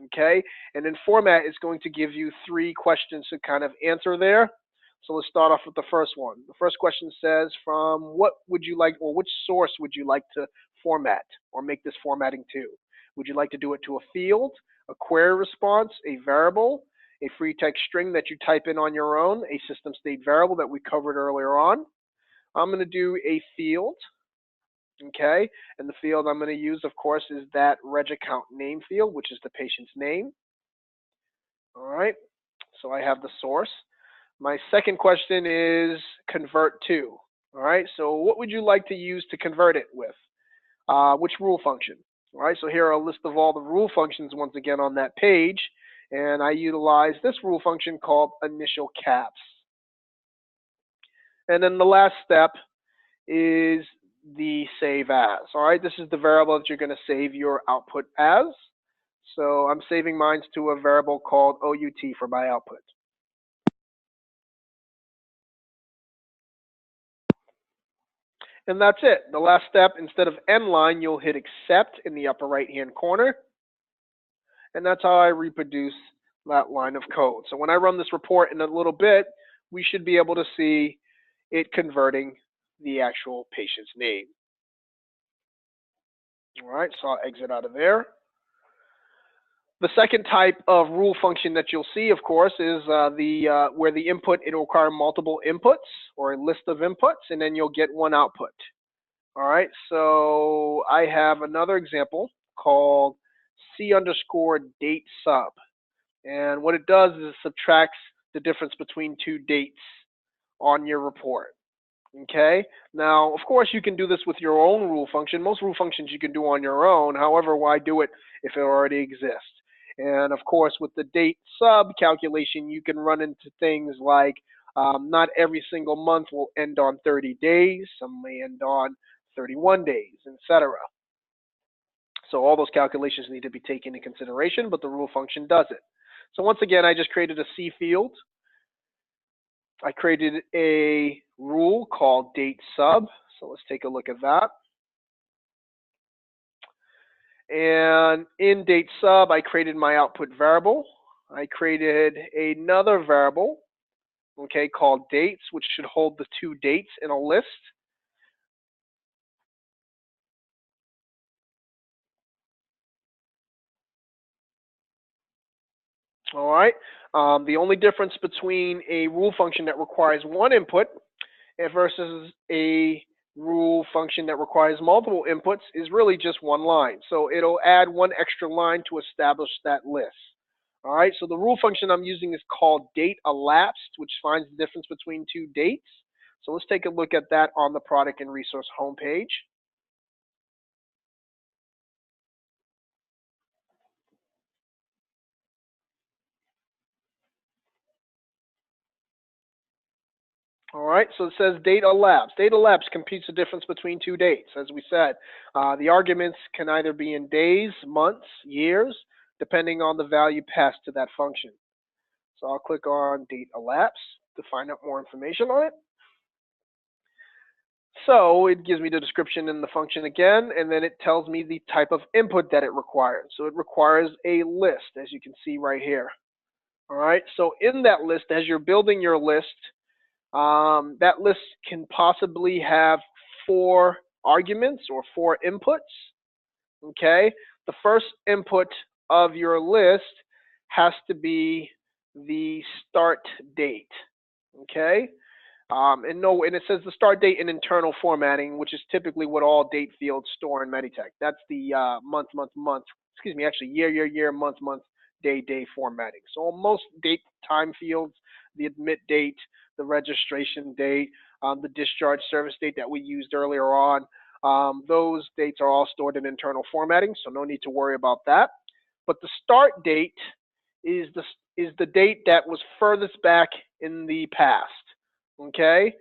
Okay, and then format is going to give you 3 questions to kind of answer there. So let's start off with the first one. The first question says, from what would you like, or which source would you like to format or make this formatting to? Would you like to do it to a field, a query response, a variable, a free text string that you type in on your own, a system state variable that we covered earlier on? I'm going to do a field. Okay, and the field I'm going to use, of course, is that reg account name field, which is the patient's name. All right, so I have the source. My second question is convert to. All right, so what would you like to use to convert it with? Which rule function? All right, so here are a list of all the rule functions once again on that page, and I utilize this rule function called initial caps. And then the last step is the save as. All right, this is the variable that you're going to save your output as. So I'm saving mine to a variable called OUT for my output. And that's it. The last step, instead of end line, you'll hit accept in the upper right hand corner. And that's how I reproduce that line of code. So when I run this report in a little bit, we should be able to see it converting the actual patient's name. All right, so I'll exit out of there. The second type of rule function that you'll see, of course, is where the input, it'll require multiple inputs or a list of inputs, and then you'll get one output. All right, so I have another example called C_date sub. And what it does is it subtracts the difference between 2 dates on your report. Okay, now, of course, you can do this with your own rule function. Most rule functions you can do on your own. However, why do it if it already exists? And of course, with the date sub calculation, you can run into things like not every single month will end on 30 days. Some may end on 31 days, etc. So all those calculations need to be taken into consideration, but the rule function does it. So once again, I just created a C field. I created a rule called date sub. So let's take a look at that. And in date sub, I created my output variable. I created another variable, okay, called dates, which should hold the 2 dates in a list. All right. The only difference between a rule function that requires 1 input versus a rule function that requires multiple inputs is really just 1 line. So it'll add 1 extra line to establish that list. All right, so the rule function I'm using is called date elapsed, which finds the difference between 2 dates. So let's take a look at that on the product and resource homepage. All right, so it says date elapsed. Date elapsed computes the difference between 2 dates. As we said, the arguments can either be in days, months, years, depending on the value passed to that function. So I'll click on date elapsed to find out more information on it. So it gives me the description in the function again, and then it tells me the type of input that it requires. So it requires a list, as you can see right here. All right, so in that list, as you're building your list, that list can possibly have 4 arguments or 4 inputs. Okay, the first input of your list has to be the start date. Okay, and it says the start date in internal formatting, which is typically what all date fields store in Meditech. That's the month, excuse me, actually year, month, day formatting. So most date time fields, the admit date, the registration date, the discharge service date that we used earlier on, those dates are all stored in internal formatting, so no need to worry about that. But the start date is the date that was furthest back in the past. Okay,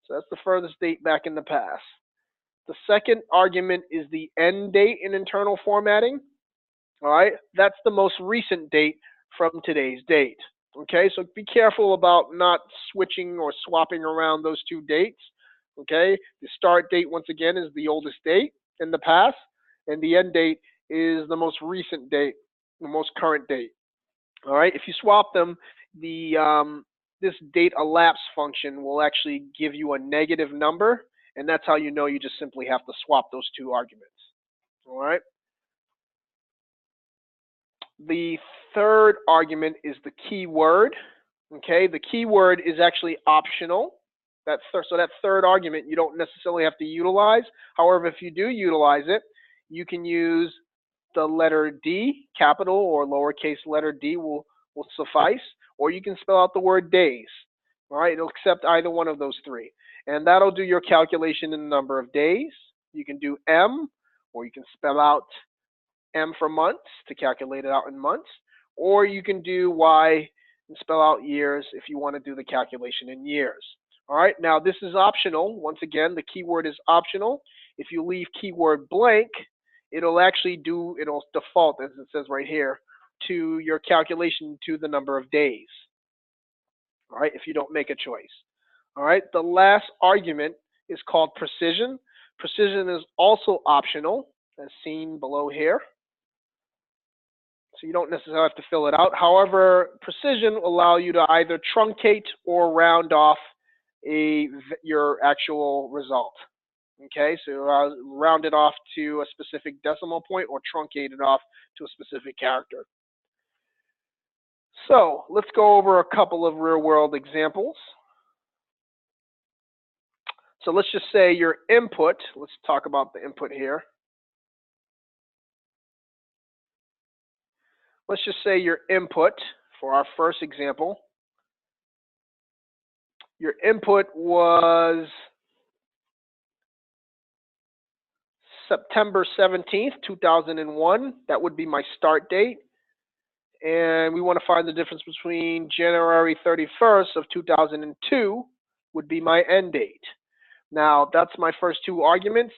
so that's the furthest date back in the past. The second argument is the end date in internal formatting. All right, that's the most recent date from today's date. Okay, so be careful about not switching or swapping around those two dates. Okay, the start date, once again, is the oldest date in the past, and the end date is the most recent date, the most current date. All right, if you swap them, this date elapsed function will actually give you a negative number, and that's how you know you just simply have to swap those two arguments. All right. The third argument is the keyword. Okay, the keyword is actually optional. So that third argument you don't necessarily have to utilize. However, if you do utilize it, you can use the letter D, capital or lowercase letter D will suffice, or you can spell out the word days. All right, it'll accept either one of those three. And that'll do your calculation in the number of days. You can do M, or you can spell out M for months to calculate it out in months, or you can do Y and spell out years if you want to do the calculation in years. All right, now this is optional. Once again, the keyword is optional. If you leave keyword blank, it'll default, as it says right here, to your calculation to the number of days. All right, if you don't make a choice. All right, the last argument is called precision. Precision is also optional, as seen below here. So you don't necessarily have to fill it out. However, precision will allow you to either truncate or round off your actual result. Okay, so round it off to a specific decimal point or truncate it off to a specific character. So let's go over a couple of real-world examples. So let's just say your input, let's talk about the input here. Let's just say your input, for our first example, your input was September 17th, 2001. That would be my start date. And we want to find the difference between January 31st of 2002 would be my end date. Now, that's my first two arguments.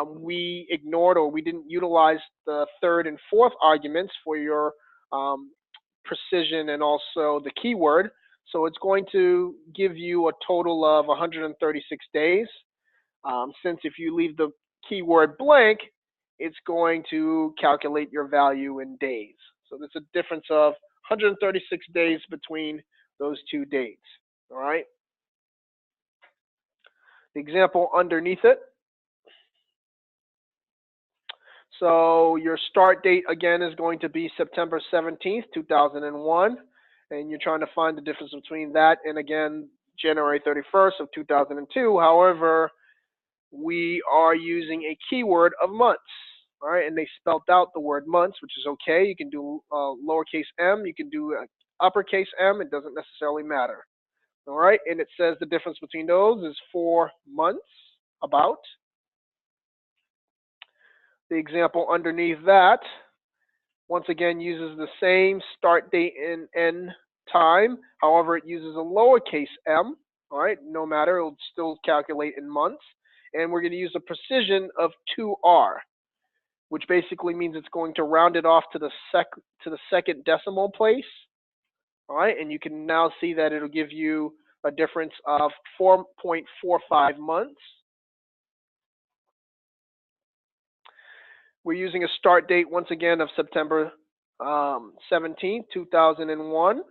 We ignored, or we didn't utilize, the third and fourth arguments for your precision and also the keyword. So it's going to give you a total of 136 days. Since if you leave the keyword blank, it's going to calculate your value in days. So there's a difference of 136 days between those two dates. All right. The example underneath it. So your start date again is going to be September 17th, 2001, and you're trying to find the difference between that and again January 31st of 2002. However, we are using a keyword of months. All right, and they spelled out the word months, which is okay. You can do lowercase m, you can do uppercase M. It doesn't necessarily matter. All right, and it says the difference between those is 4 months, about. The example underneath that, once again, uses the same start date and end time. However, it uses a lowercase m. All right, no matter, it'll still calculate in months. And we're going to use a precision of 2R, which basically means it's going to round it off to the second decimal place. All right, and you can now see that it'll give you a difference of 4.45 months. We're using a start date, once again, of September 17th, 2001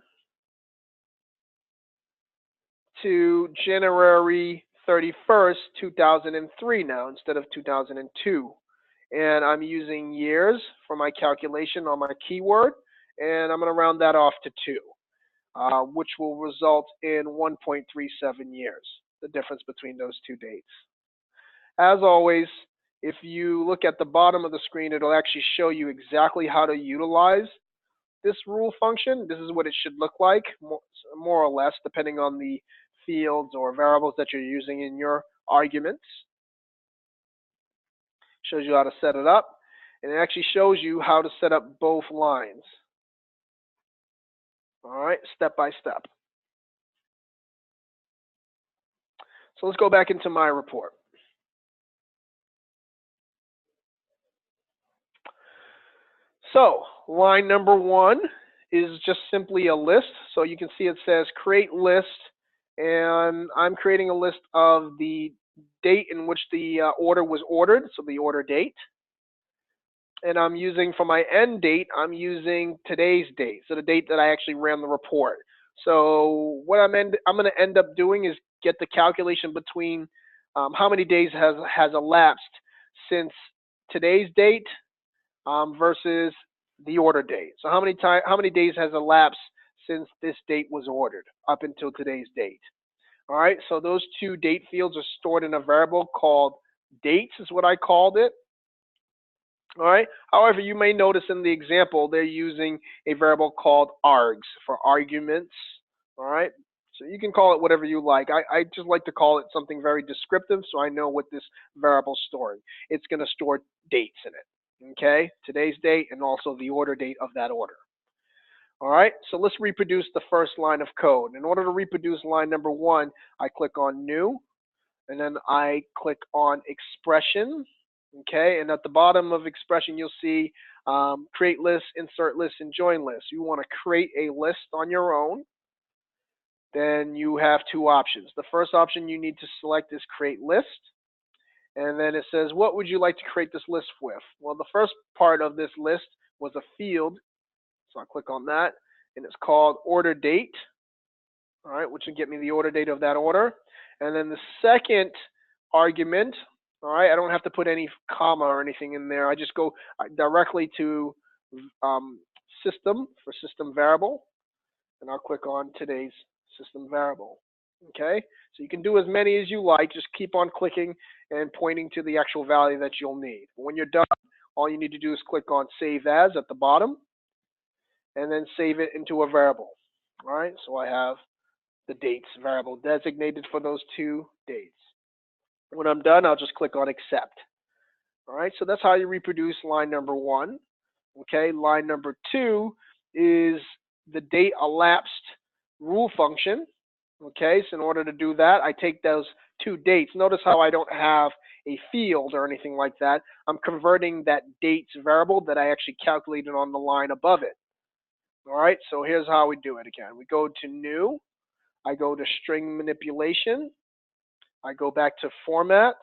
to January 31st, 2003 now instead of 2002. And I'm using years for my calculation on my keyword, and I'm going to round that off to 2, which will result in 1.37 years, the difference between those two dates. As always, if you look at the bottom of the screen, it'll actually show you exactly how to utilize this rule function. This is what it should look like, more or less, depending on the fields or variables that you're using in your arguments. Shows you how to set it up, and it actually shows you how to set up both lines. All right, step by step. So let's go back into my report. So line number 1 is just simply a list. So you can see it says create list, and I'm creating a list of the date in which the order was ordered, so the order date. And I'm using for my end date, I'm using today's date, so the date that I actually ran the report. So what I'm going to end up doing is get the calculation between how many days has elapsed since today's date versus the order date. So how many days has elapsed since this date was ordered up until today's date? All right, so those two date fields are stored in a variable called dates, is what I called it. All right. However, you may notice in the example they're using a variable called args for arguments. All right. So you can call it whatever you like. I just like to call it something very descriptive so I know what this variable's storing. It's going to store dates in it. Okay. Today's date and also the order date of that order. All right. So let's reproduce the first line of code. In order to reproduce line number 1, I click on new, and then I click on expression. Okay, and at the bottom of expression, you'll see create list, insert list, and join list. You want to create a list on your own. Then you have two options. The first option you need to select is create list. And then it says, what would you like to create this list with? Well, the first part of this list was a field. So I'll click on that. And it's called order date. All right, which will get me the order date of that order. And then the second argument, all right, I don't have to put any comma or anything in there. I just go directly to system for system variable, and I'll click on today's system variable. Okay, so you can do as many as you like. Just keep on clicking and pointing to the actual value that you'll need. When you're done, all you need to do is click on Save As at the bottom, and then save it into a variable. All right, so I have the dates variable designated for those two dates. When I'm done, I'll just click on accept. All right, so that's how you reproduce line number 1. Okay, line number 2 is the date elapsed rule function. Okay, so in order to do that, I take those two dates. Notice how I don't have a field or anything like that. I'm converting that dates variable that I actually calculated on the line above it. All right, so here's how we do it again. We go to new. I go to string manipulation. I go back to format.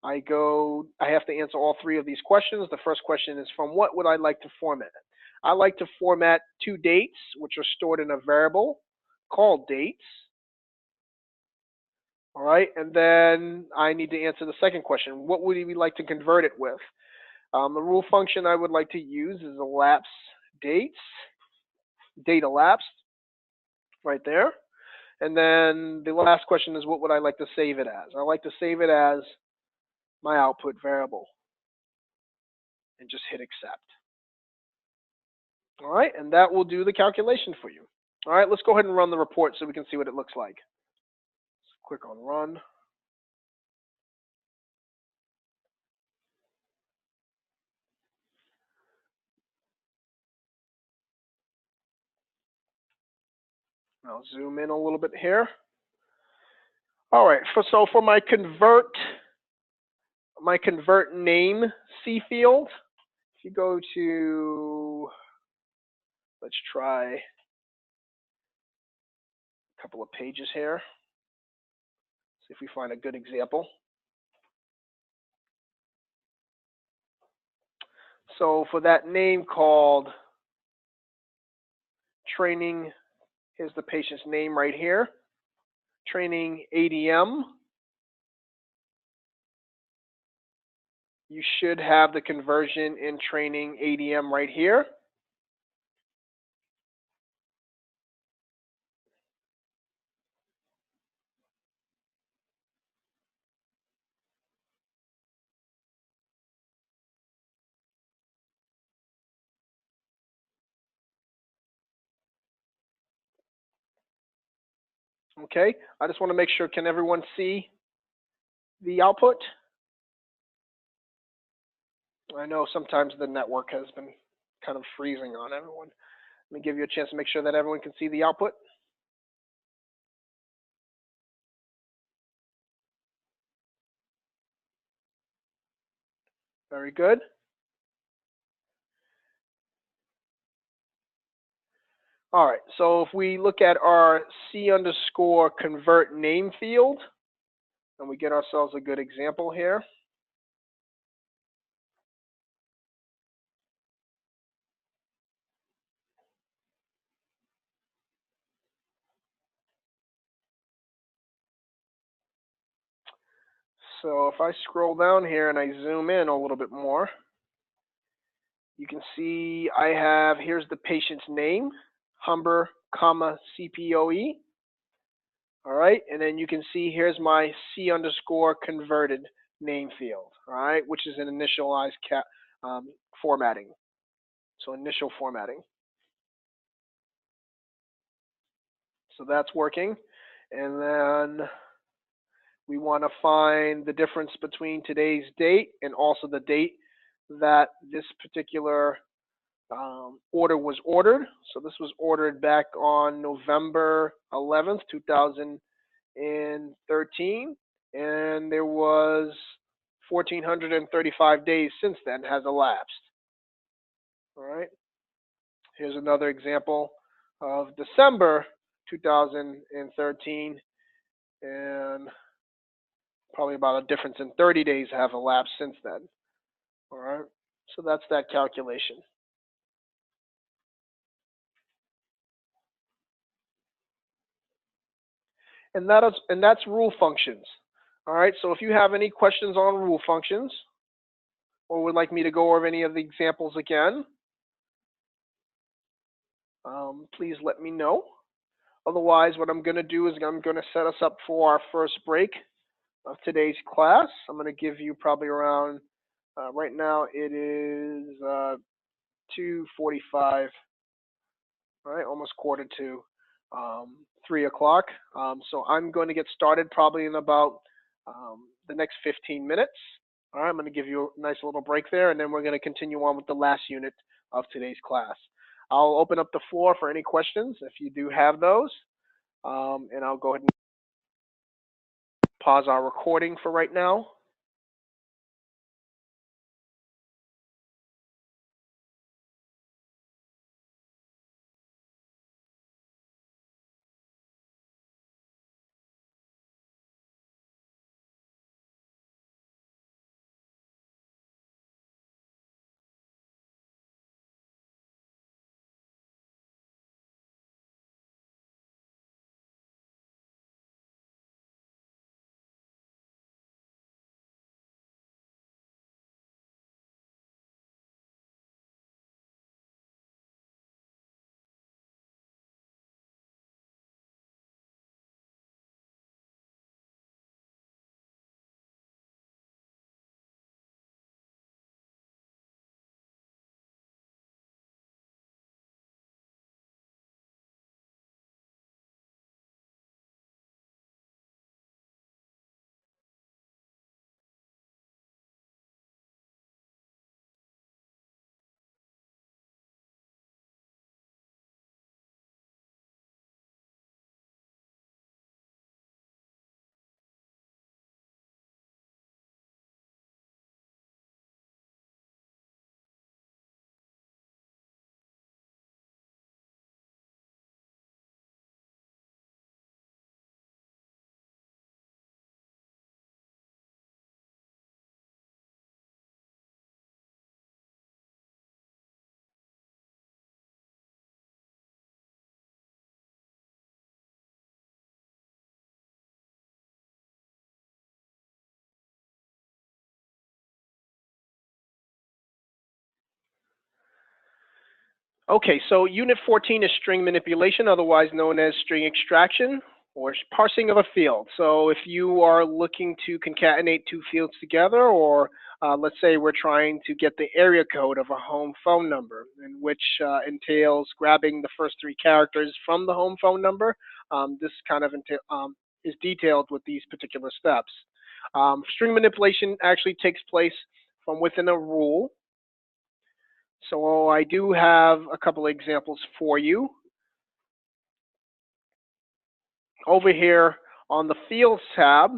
I have to answer all 3 of these questions. The first question is, from what would I like to format? I like to format 2 dates, which are stored in a variable called dates. All right, and then I need to answer the second question. What would we like to convert it with? The rule function I would like to use is elapse dates, date elapsed, right there. And then the last question is, what would I like to save it as? I like to save it as my output variable and just hit accept. All right, and that will do the calculation for you. All right, let's go ahead and run the report so we can see what it looks like. Let's click on run. I'll zoom in a little bit here. All right, so for my convert name C field, if you go to, let's try a couple of pages here. See if we find a good example. So for that name called training, here's the patient's name right here, training ADM. You should have the conversion in training ADM right here. Okay, I just want to make sure, can everyone see the output? I know sometimes the network has been kind of freezing on everyone. Let me give you a chance to make sure that everyone can see the output. Very good. All right, so if we look at our C underscore convert name field, and we get ourselves a good example here. So if I scroll down here and I zoom in a little bit more, you can see I have, here's the patient's name, Humber, comma, CPOE. All right, and then you can see here's my C underscore converted name field, all right, which is an initialized formatting. So initial formatting. So that's working. And then we want to find the difference between today's date and also the date that this particular order was ordered. So this was ordered back on November 11th, 2013, and there was 1,435 days since then has elapsed. All right. Here's another example of December 2013, and probably about a difference in 30 days have elapsed since then. All right. So that's that calculation. And that's rule functions. All right, so if you have any questions on rule functions, or would like me to go over any of the examples again, please let me know. Otherwise, what I'm going to do is I'm going to set us up for our first break of today's class. I'm going to give you probably around, right now it is 2:45, right, almost quarter to 3 o'clock. So I'm going to get started probably in about the next 15 minutes. All right, I'm going to give you a nice little break there, and then we're going to continue on with the last unit of today's class. I'll open up the floor for any questions if you do have those, and I'll go ahead and pause our recording for right now. Okay, so Unit 14 is string manipulation, otherwise known as string extraction or parsing of a field. So if you are looking to concatenate two fields together, or let's say we're trying to get the area code of a home phone number, in which entails grabbing the first three characters from the home phone number, this kind of is detailed with these particular steps. String manipulation actually takes place from within a rule. So I do have a couple of examples for you. Over here on the Fields tab,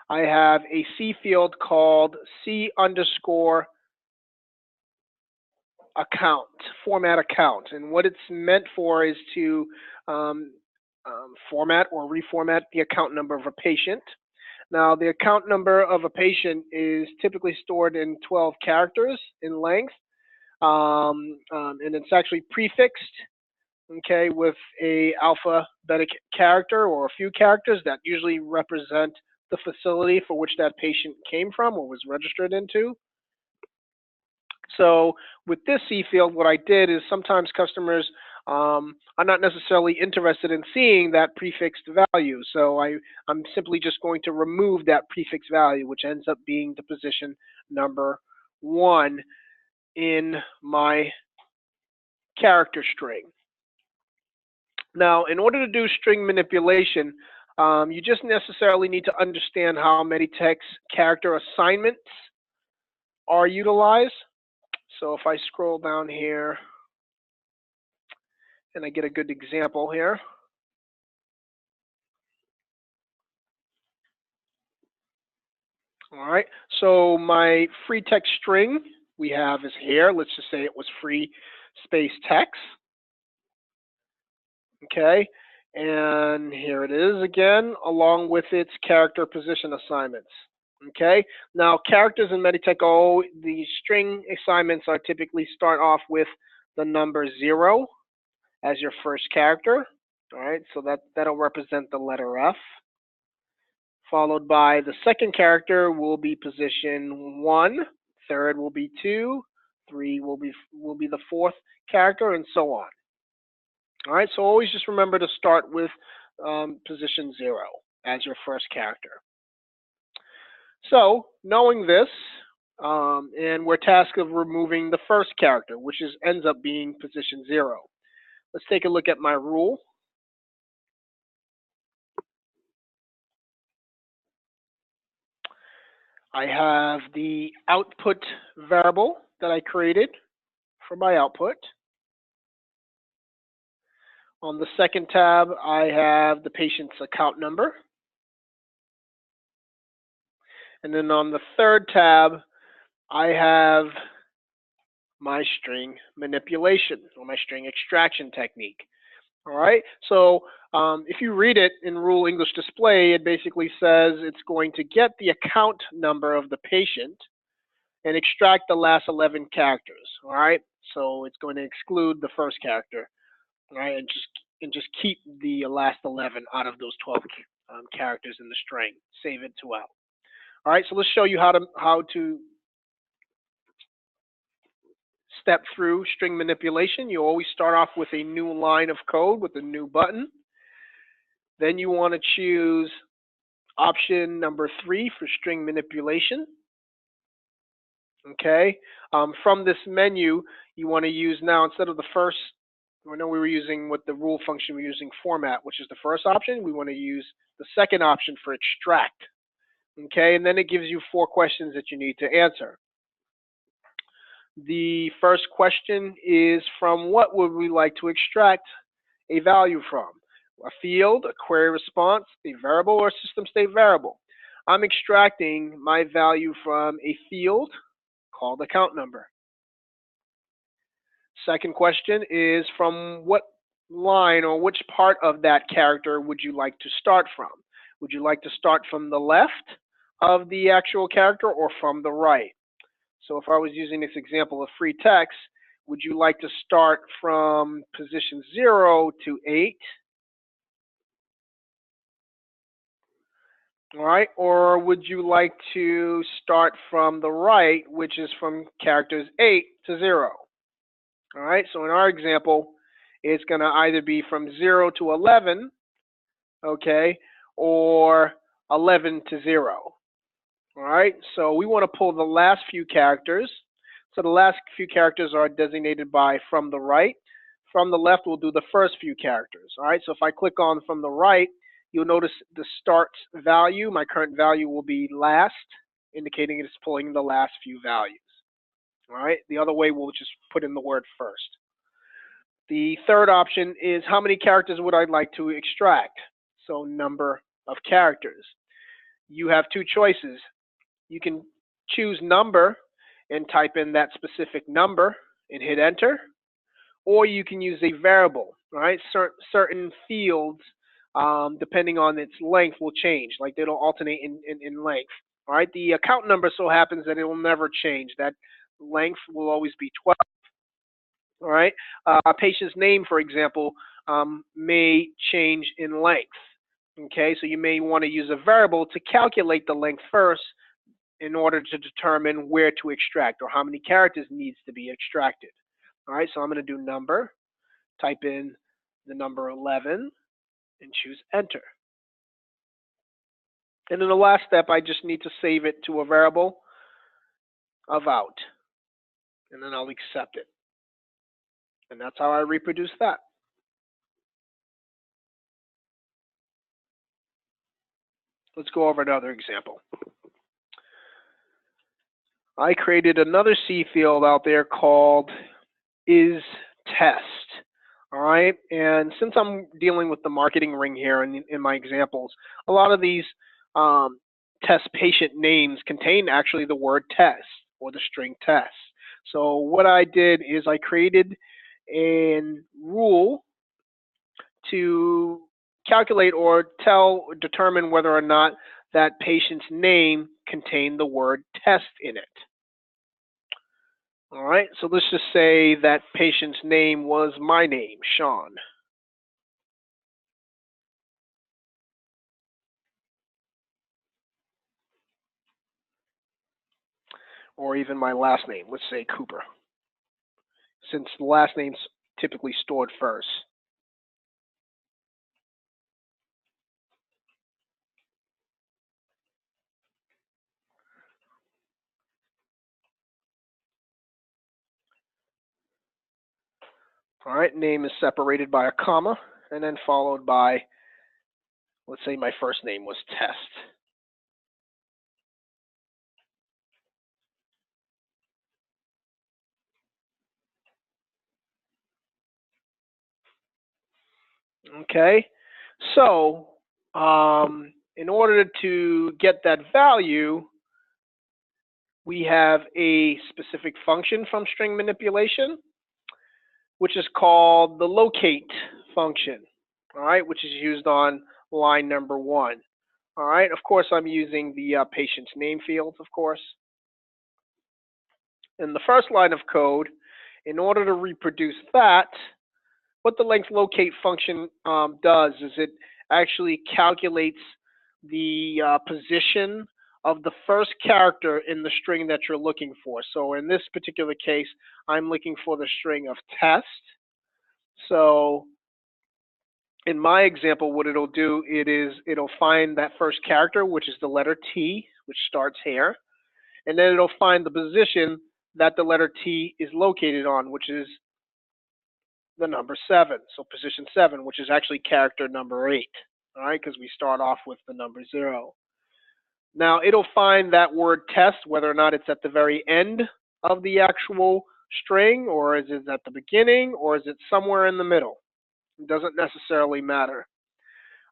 I have a C field called C underscore account, format account. And what it's meant for is to format or reformat the account number of a patient. Now, the account number of a patient is typically stored in 12 characters in length, and it's actually prefixed, okay, with a alphabetic character or a few characters that usually represent the facility for which that patient came from or was registered into. So with this C field, what I did is sometimes customers are not necessarily interested in seeing that prefixed value. So I'm simply just going to remove that prefix value, which ends up being the position number 1 in my character string. Now, in order to do string manipulation, you just necessarily need to understand how Meditech's character assignments are utilized. So if I scroll down here and I get a good example here. All right, so my free text string we have is here. Let's just say it was free space text. Okay, and here it is again, along with its character position assignments. Okay, now characters in Meditech O, the string assignments are typically start off with the number 0 as your first character. All right, so that'll represent the letter F. Followed by the second character will be position 1, third will be 2, 3 will be the fourth character, and so on. All right, so always just remember to start with position 0 as your first character. So knowing this, and we're tasked of removing the first character, which ends up being position 0. Let's take a look at my rule. I have the output variable that I created for my output. On the second tab, I have the patient's account number. And then on the third tab, I have my string manipulation or my string extraction technique. All right, so if you read it in Rule English Display, it basically says it's going to get the account number of the patient and extract the last 11 characters. All right, so it's going to exclude the first character, all right, and just keep the last 11 out of those 12 characters in the string. Save it to out. All right, so let's show you how to step through string manipulation. You always start off with a new line of code with a new button. Then you want to choose option number 3 for string manipulation. Okay, from this menu, you want to use now, instead of the first, I know we were using with the rule function, we're using format, which is the first option. We want to use the second option for extract. Okay, and then it gives you 4 questions that you need to answer. The first question is, from what would we like to extract a value from? A field, a query response, a variable, or a system state variable? I'm extracting my value from a field called account number. Second question is, from what line or which part of that character would you like to start from? Would you like to start from the left of the actual character or from the right? So if I was using this example of free text, would you like to start from position 0 to 8? All right, or would you like to start from the right, which is from characters 8 to 0? All right, so in our example, it's going to either be from 0 to 11, okay, or 11 to 0. All right, so we want to pull the last few characters. So the last few characters are designated by from the right. From the left, we'll do the first few characters. All right, so if I click on from the right, you'll notice the start value. My current value will be last, indicating it's pulling the last few values. All right, the other way, we'll just put in the word first. The third option is, how many characters would I like to extract? So number of characters. You have 2 choices. You can choose number and type in that specific number and hit enter, or you can use a variable, right? Certain fields, depending on its length, will change. Like it'll alternate in length. All right, the account number so happens that it will never change. That length will always be 12. All right, a patient's name, for example, may change in length. Okay, so you may want to use a variable to calculate the length first in order to determine where to extract or how many characters needs to be extracted. All right, so I'm going to do number, type in the number 11, and choose enter. And in the last step, I just need to save it to a variable of out, and then I'll accept it. And that's how I reproduce that. Let's go over another example. I created another C field out there called is test. All right, and since I'm dealing with the marketing ring here in my examples, a lot of these test patient names contain actually the word test or the string test. So what I did is I created a rule to calculate or determine whether or not that patient's name contained the word test in it. All right, so let's just say that patient's name was my name, Sean. Or even my last name, let's say Cooper, since the last name's typically stored first. All right, name is separated by a comma and then followed by, let's say my first name was Test. Okay, so in order to get that value, we have a specific function from string manipulation, which is called the locate function, all right, which is used on line number 1. All right, of course, I'm using the patient's name field, of course. In the first line of code, in order to reproduce that, what the length locate function does is it actually calculates the position of the first character in the string that you're looking for. So in this particular case, I'm looking for the string of test. So in my example, what it'll do, it'll find that first character, which is the letter T, which starts here, and then it'll find the position that the letter T is located on, which is the number 7. So position 7, which is actually character number 8, all right, because we start off with the number 0. Now, it'll find that word test, whether or not it's at the very end of the actual string, or is it at the beginning, or is it somewhere in the middle? It doesn't necessarily matter.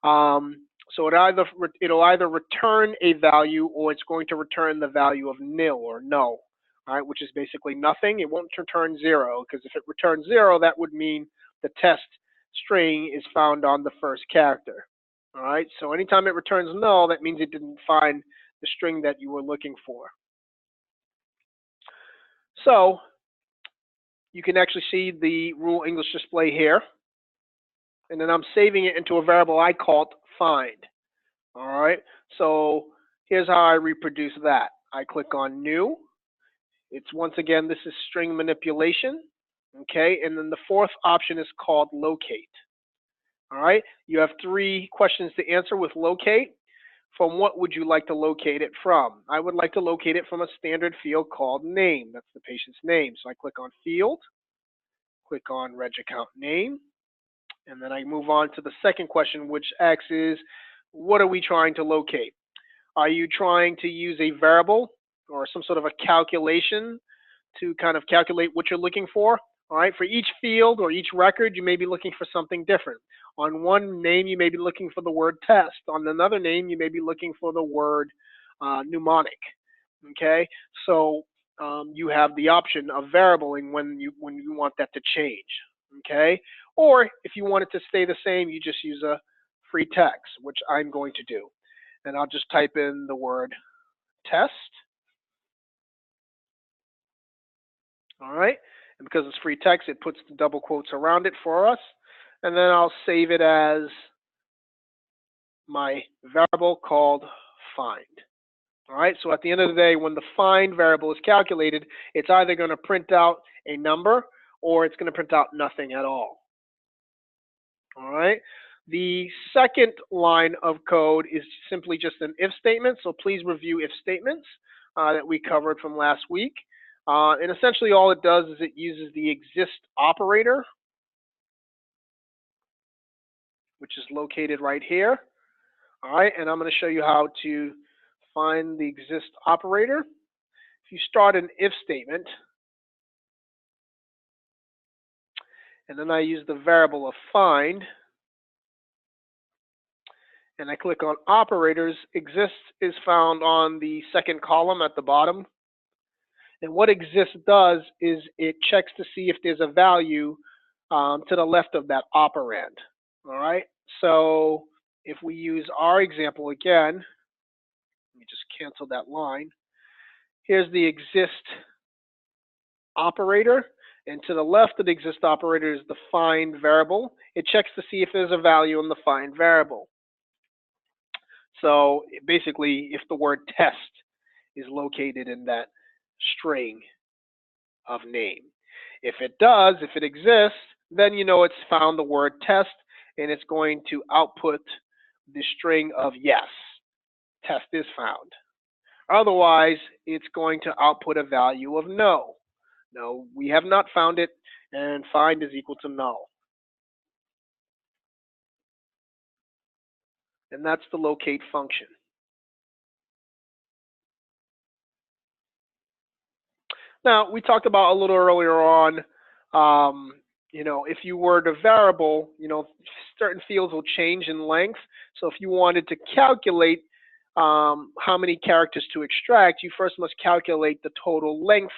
So it'll either return a value, or it's going to return the value of nil or no, all right, which is basically nothing. It won't return 0, because if it returns 0, that would mean the test string is found on the first character. All right, so anytime it returns null, that means it didn't find the string that you were looking for. So you can actually see the rule English display here. And then I'm saving it into a variable I called find. All right, so here's how I reproduce that. I click on new. It's once again, this is string manipulation. Okay, and then the fourth option is called locate. All right, you have 3 questions to answer with locate. From what would you like to locate it from? I would like to locate it from a standard field called name. That's the patient's name. So I click on field, click on reg account name, and then I move on to the second question, which asks is, what are we trying to locate? Are you trying to use a variable or some sort of a calculation to kind of calculate what you're looking for? All right, for each field or each record, you may be looking for something different. On one name, you may be looking for the word test. On another name, you may be looking for the word mnemonic. Okay, so you have the option of variabling when you want that to change. Okay, or if you want it to stay the same, you just use a free text, which I'm going to do, and I'll just type in the word test. All right, and because it's free text, it puts the double quotes around it for us, and then I'll save it as my variable called find. All right, so at the end of the day, when the find variable is calculated, it's either going to print out a number or it's going to print out nothing at all. All right, the second line of code is simply just an if statement, so please review if statements that we covered from last week. And essentially all it does is it uses the exist operator, which is located right here. All right, and I'm going to show you how to find the exist operator. If you start an if statement, and then I use the variable of find, and I click on operators, exist is found on the second column at the bottom. And what exist does is it checks to see if there's a value to the left of that operand. All right, so if we use our example again, let me just cancel that line. Here's the exist operator, and to the left of the exist operator is the find variable. It checks to see if there's a value in the find variable. So basically, if the word test is located in that string of name. If it does, if it exists, then you know it's found the word test, and it's going to output the string of yes, test is found. Otherwise, it's going to output a value of no. No, we have not found it, and find is equal to null. And that's the locate function. Now, we talked about a little earlier on, if you were to variable, certain fields will change in length. So if you wanted to calculate how many characters to extract, you first must calculate the total length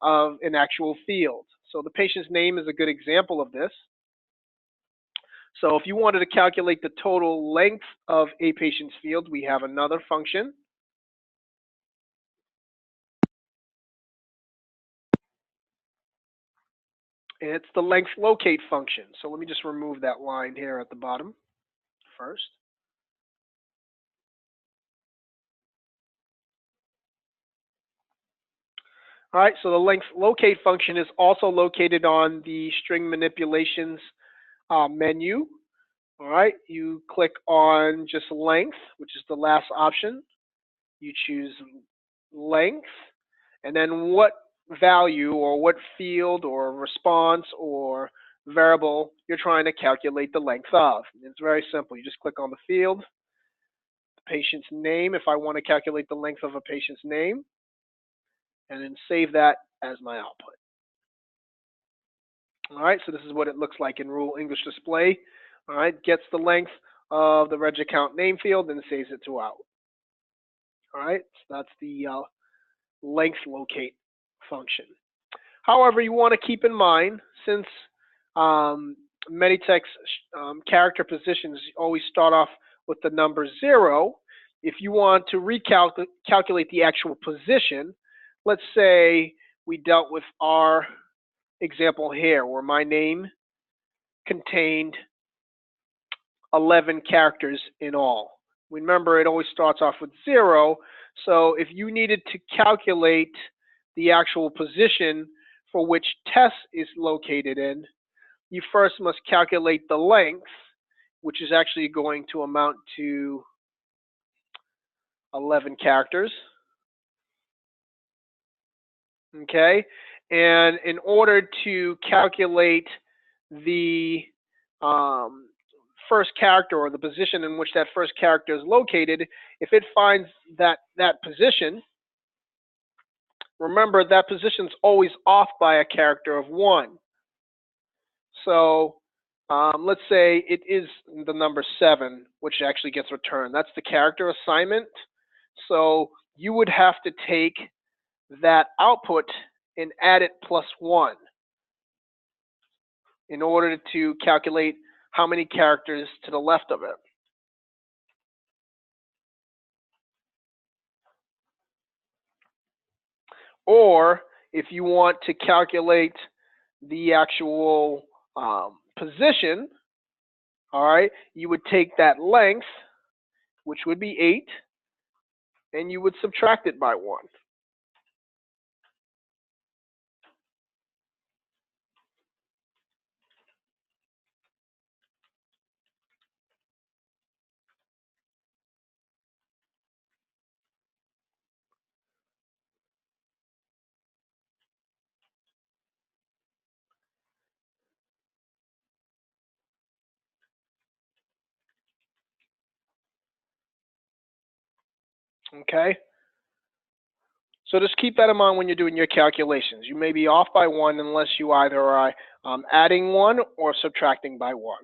of an actual field. So the patient's name is a good example of this. So if you wanted to calculate the total length of a patient's field, we have another function. And it's the length locate function. So let me just remove that line here at the bottom first. All right, so the length locate function is also located on the string manipulations menu. All right, you click on just length, which is the last option. You choose length, and then what value or what field or response or variable you're trying to calculate the length of. It's very simple. You just click on the field, the patient's name, if I want to calculate the length of a patient's name, and then save that as my output. All right, so this is what it looks like in Rule English Display. All right, gets the length of the reg account name field and saves it to out. All right, so that's the length locate function. However, you want to keep in mind, since Meditech's character positions always start off with the number 0, if you want to recalculate the actual position, let's say we dealt with our example here where my name contained 11 characters in all. Remember, it always starts off with 0, so if you needed to calculate the actual position for which test is located in, you first must calculate the length, which is actually going to amount to 11 characters. Okay, and in order to calculate the first character or the position in which that first character is located, if it finds that position, remember that position is always off by a character of 1. So let's say it is the number 7, which actually gets returned. That's the character assignment. So you would have to take that output and add it +1 in order to calculate how many characters to the left of it. Or if you want to calculate the actual position, all right, you would take that length, which would be 8, and you would subtract it by 1. Okay? So just keep that in mind when you're doing your calculations. You may be off by 1 unless you either are adding 1 or subtracting by 1.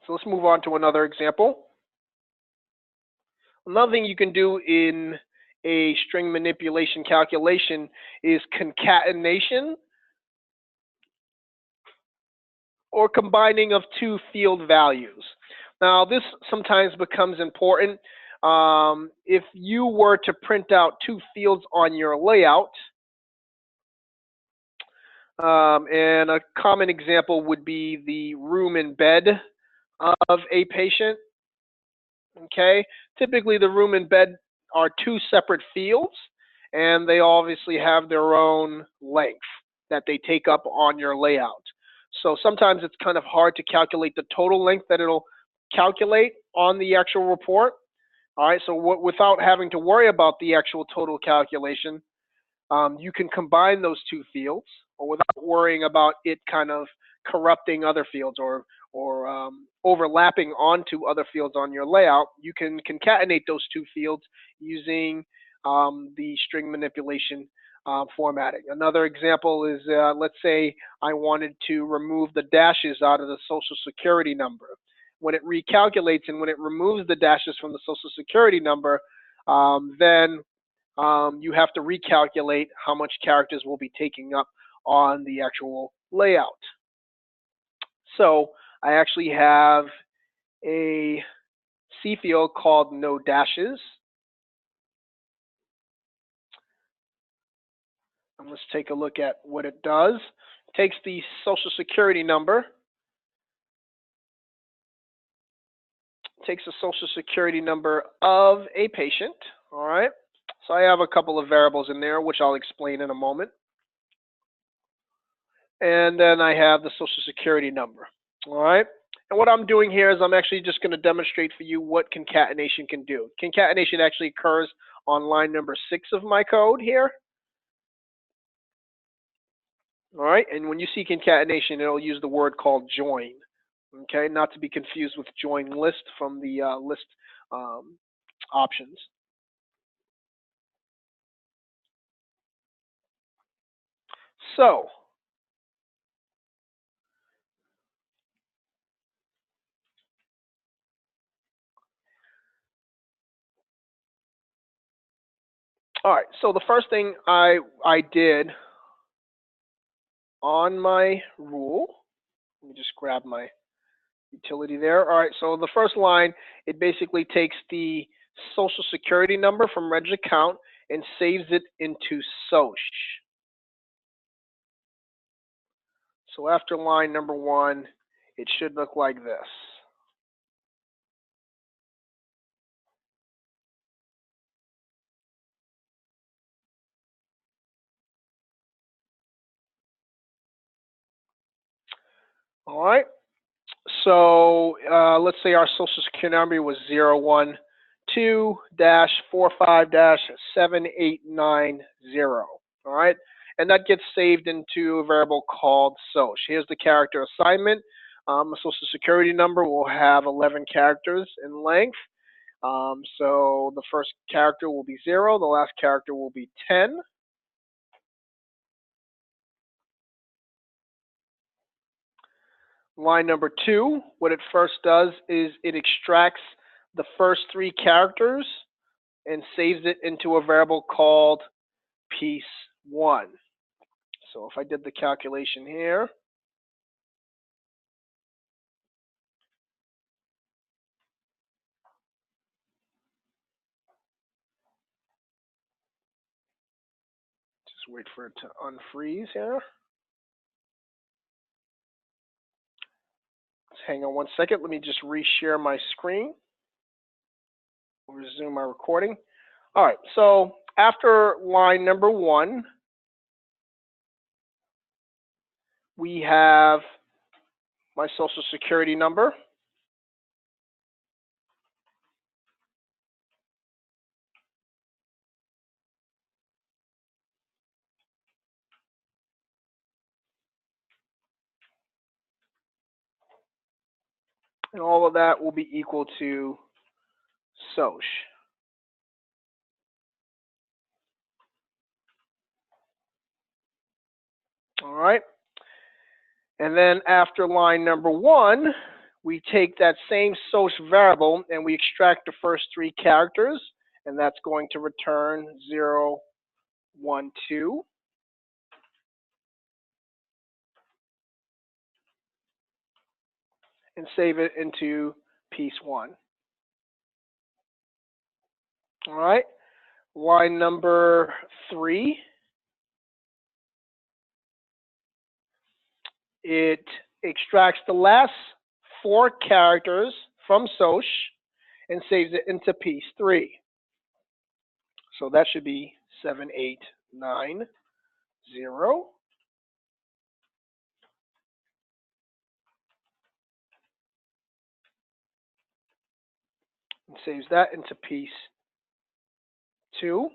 So let's move on to another example. Another thing you can do in a string manipulation calculation is concatenation or combining of two field values. Now, this sometimes becomes important. If you were to print out two fields on your layout, and a common example would be the room and bed of a patient. Okay, typically the room and bed are two separate fields, and they obviously have their own length that they take up on your layout. So sometimes it's kind of hard to calculate the total length that it'll calculate on the actual report. All right, so without having to worry about the actual total calculation, you can combine those two fields, or without worrying about it kind of corrupting other fields or overlapping onto other fields on your layout, you can concatenate those two fields using the string manipulation formatting. Another example is, let's say I wanted to remove the dashes out of the Social Security number. When it recalculates and when it removes the dashes from the Social Security number, then you have to recalculate how much characters will be taking up on the actual layout. So I actually have a C field called no dashes. And let's take a look at what it does. It takes the Social Security number, takes the Social Security number of a patient, all right? So I have a couple of variables in there, which I'll explain in a moment. And then I have the Social Security number, all right? And what I'm doing here is I'm actually just going to demonstrate for you what concatenation can do. Concatenation actually occurs on line number 6 of my code here. All right, and when you see concatenation, it'll use the word called join. Okay, not to be confused with join list from the list options. So, all right, so the first thing I did on my rule, let me just grab my utility there. All right, so the first line, it basically takes the Social Security number from Reg account and saves it into SOCH. So after line number 1, it should look like this. All right. So let's say our Social Security number was 012-45-7890. All right, and that gets saved into a variable called SOCH. Here's the character assignment. A Social Security number will have 11 characters in length. So the first character will be 0. The last character will be 10. line number 2, what it first does is it extracts the first 3 characters and saves it into a variable called piece 1. So if I did the calculation here, just wait for it to unfreeze here. Let's hang on one second. Let me just reshare my screen. We'll resume my recording. All right, so after line number 1, we have my social security number. And all of that will be equal to SOCH. All right. And then after line number 1, we take that same SOCH variable and we extract the first 3 characters, and that's going to return 0, 1, 2. And save it into piece 1. All right. Line number 3, it extracts the last 4 characters from SOCH and saves it into piece 3. So that should be 7890. And saves that into piece 2.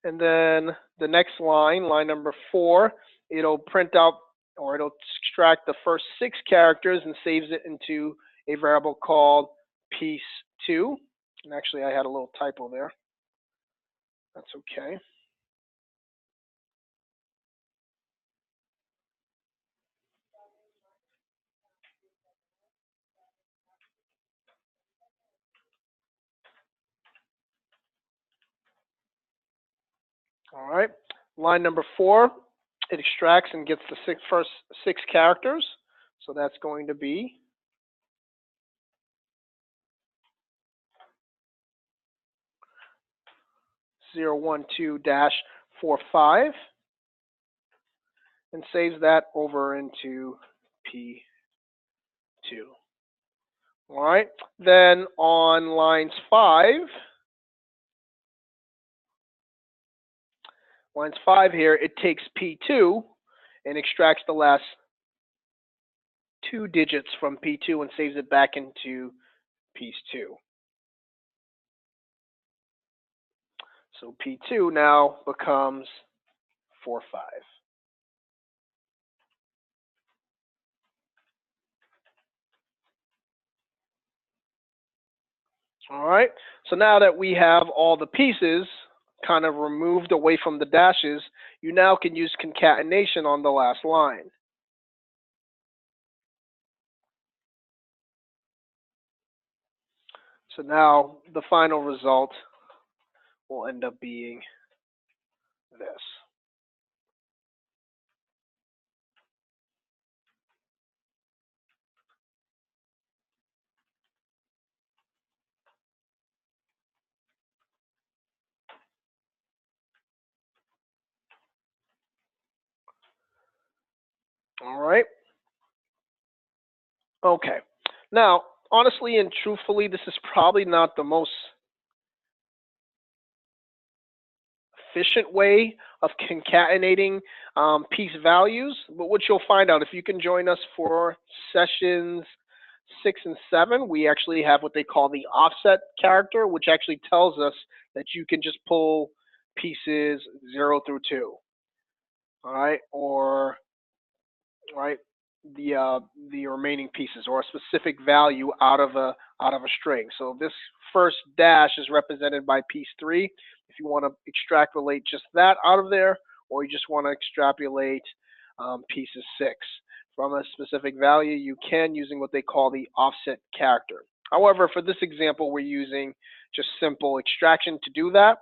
And then the next line, line number 4, it'll print out, or it'll extract the first 6 characters and saves it into a variable called piece 2. And actually, I had a little typo there. That's okay. All right. Line number 4, it extracts and gets the first 6 characters. So that's going to be 012-45 and saves that over into P2. All right. Then on lines 5 here, it takes P2 and extracts the last 2 digits from P2 and saves it back into piece 2. So P2 now becomes 45. All right. So now that we have all the pieces kind of removed away from the dashes, you now can use concatenation on the last line. So now the final result will end up being this. All right. Okay. Now, honestly and truthfully, this is probably not the most efficient way of concatenating piece values, but what you'll find out if you can join us for sessions 6 and 7, we actually have what they call the offset character, which actually tells us that you can just pull pieces 0 through 2, all right, or right the remaining pieces, or a specific value out of a string. So this first dash is represented by piece 3. If you want to extrapolate just that out of there, or you just want to extrapolate piece is 6. From a specific value, you can using what they call the offset character. However, for this example, we're using just simple extraction to do that.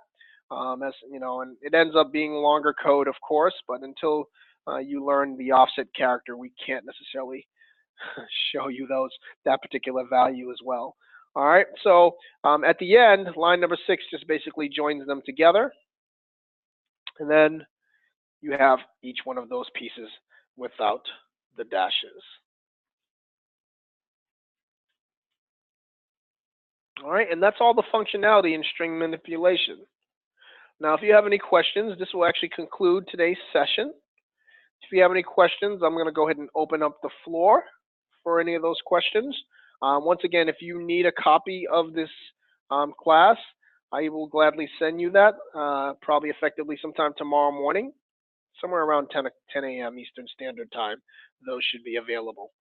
As you know, and it ends up being longer code, of course, but until you learn the offset character, we can't necessarily show you that particular value as well. All right, so at the end, line number 6 just basically joins them together, and then you have each one of those pieces without the dashes. All right, and that's all the functionality in string manipulation. Now, if you have any questions, this will actually conclude today's session. If you have any questions, I'm going to go ahead and open up the floor for any of those questions. Once again, if you need a copy of this class, I will gladly send you that, probably effectively sometime tomorrow morning, somewhere around 10 a.m. Eastern Standard Time. Those should be available.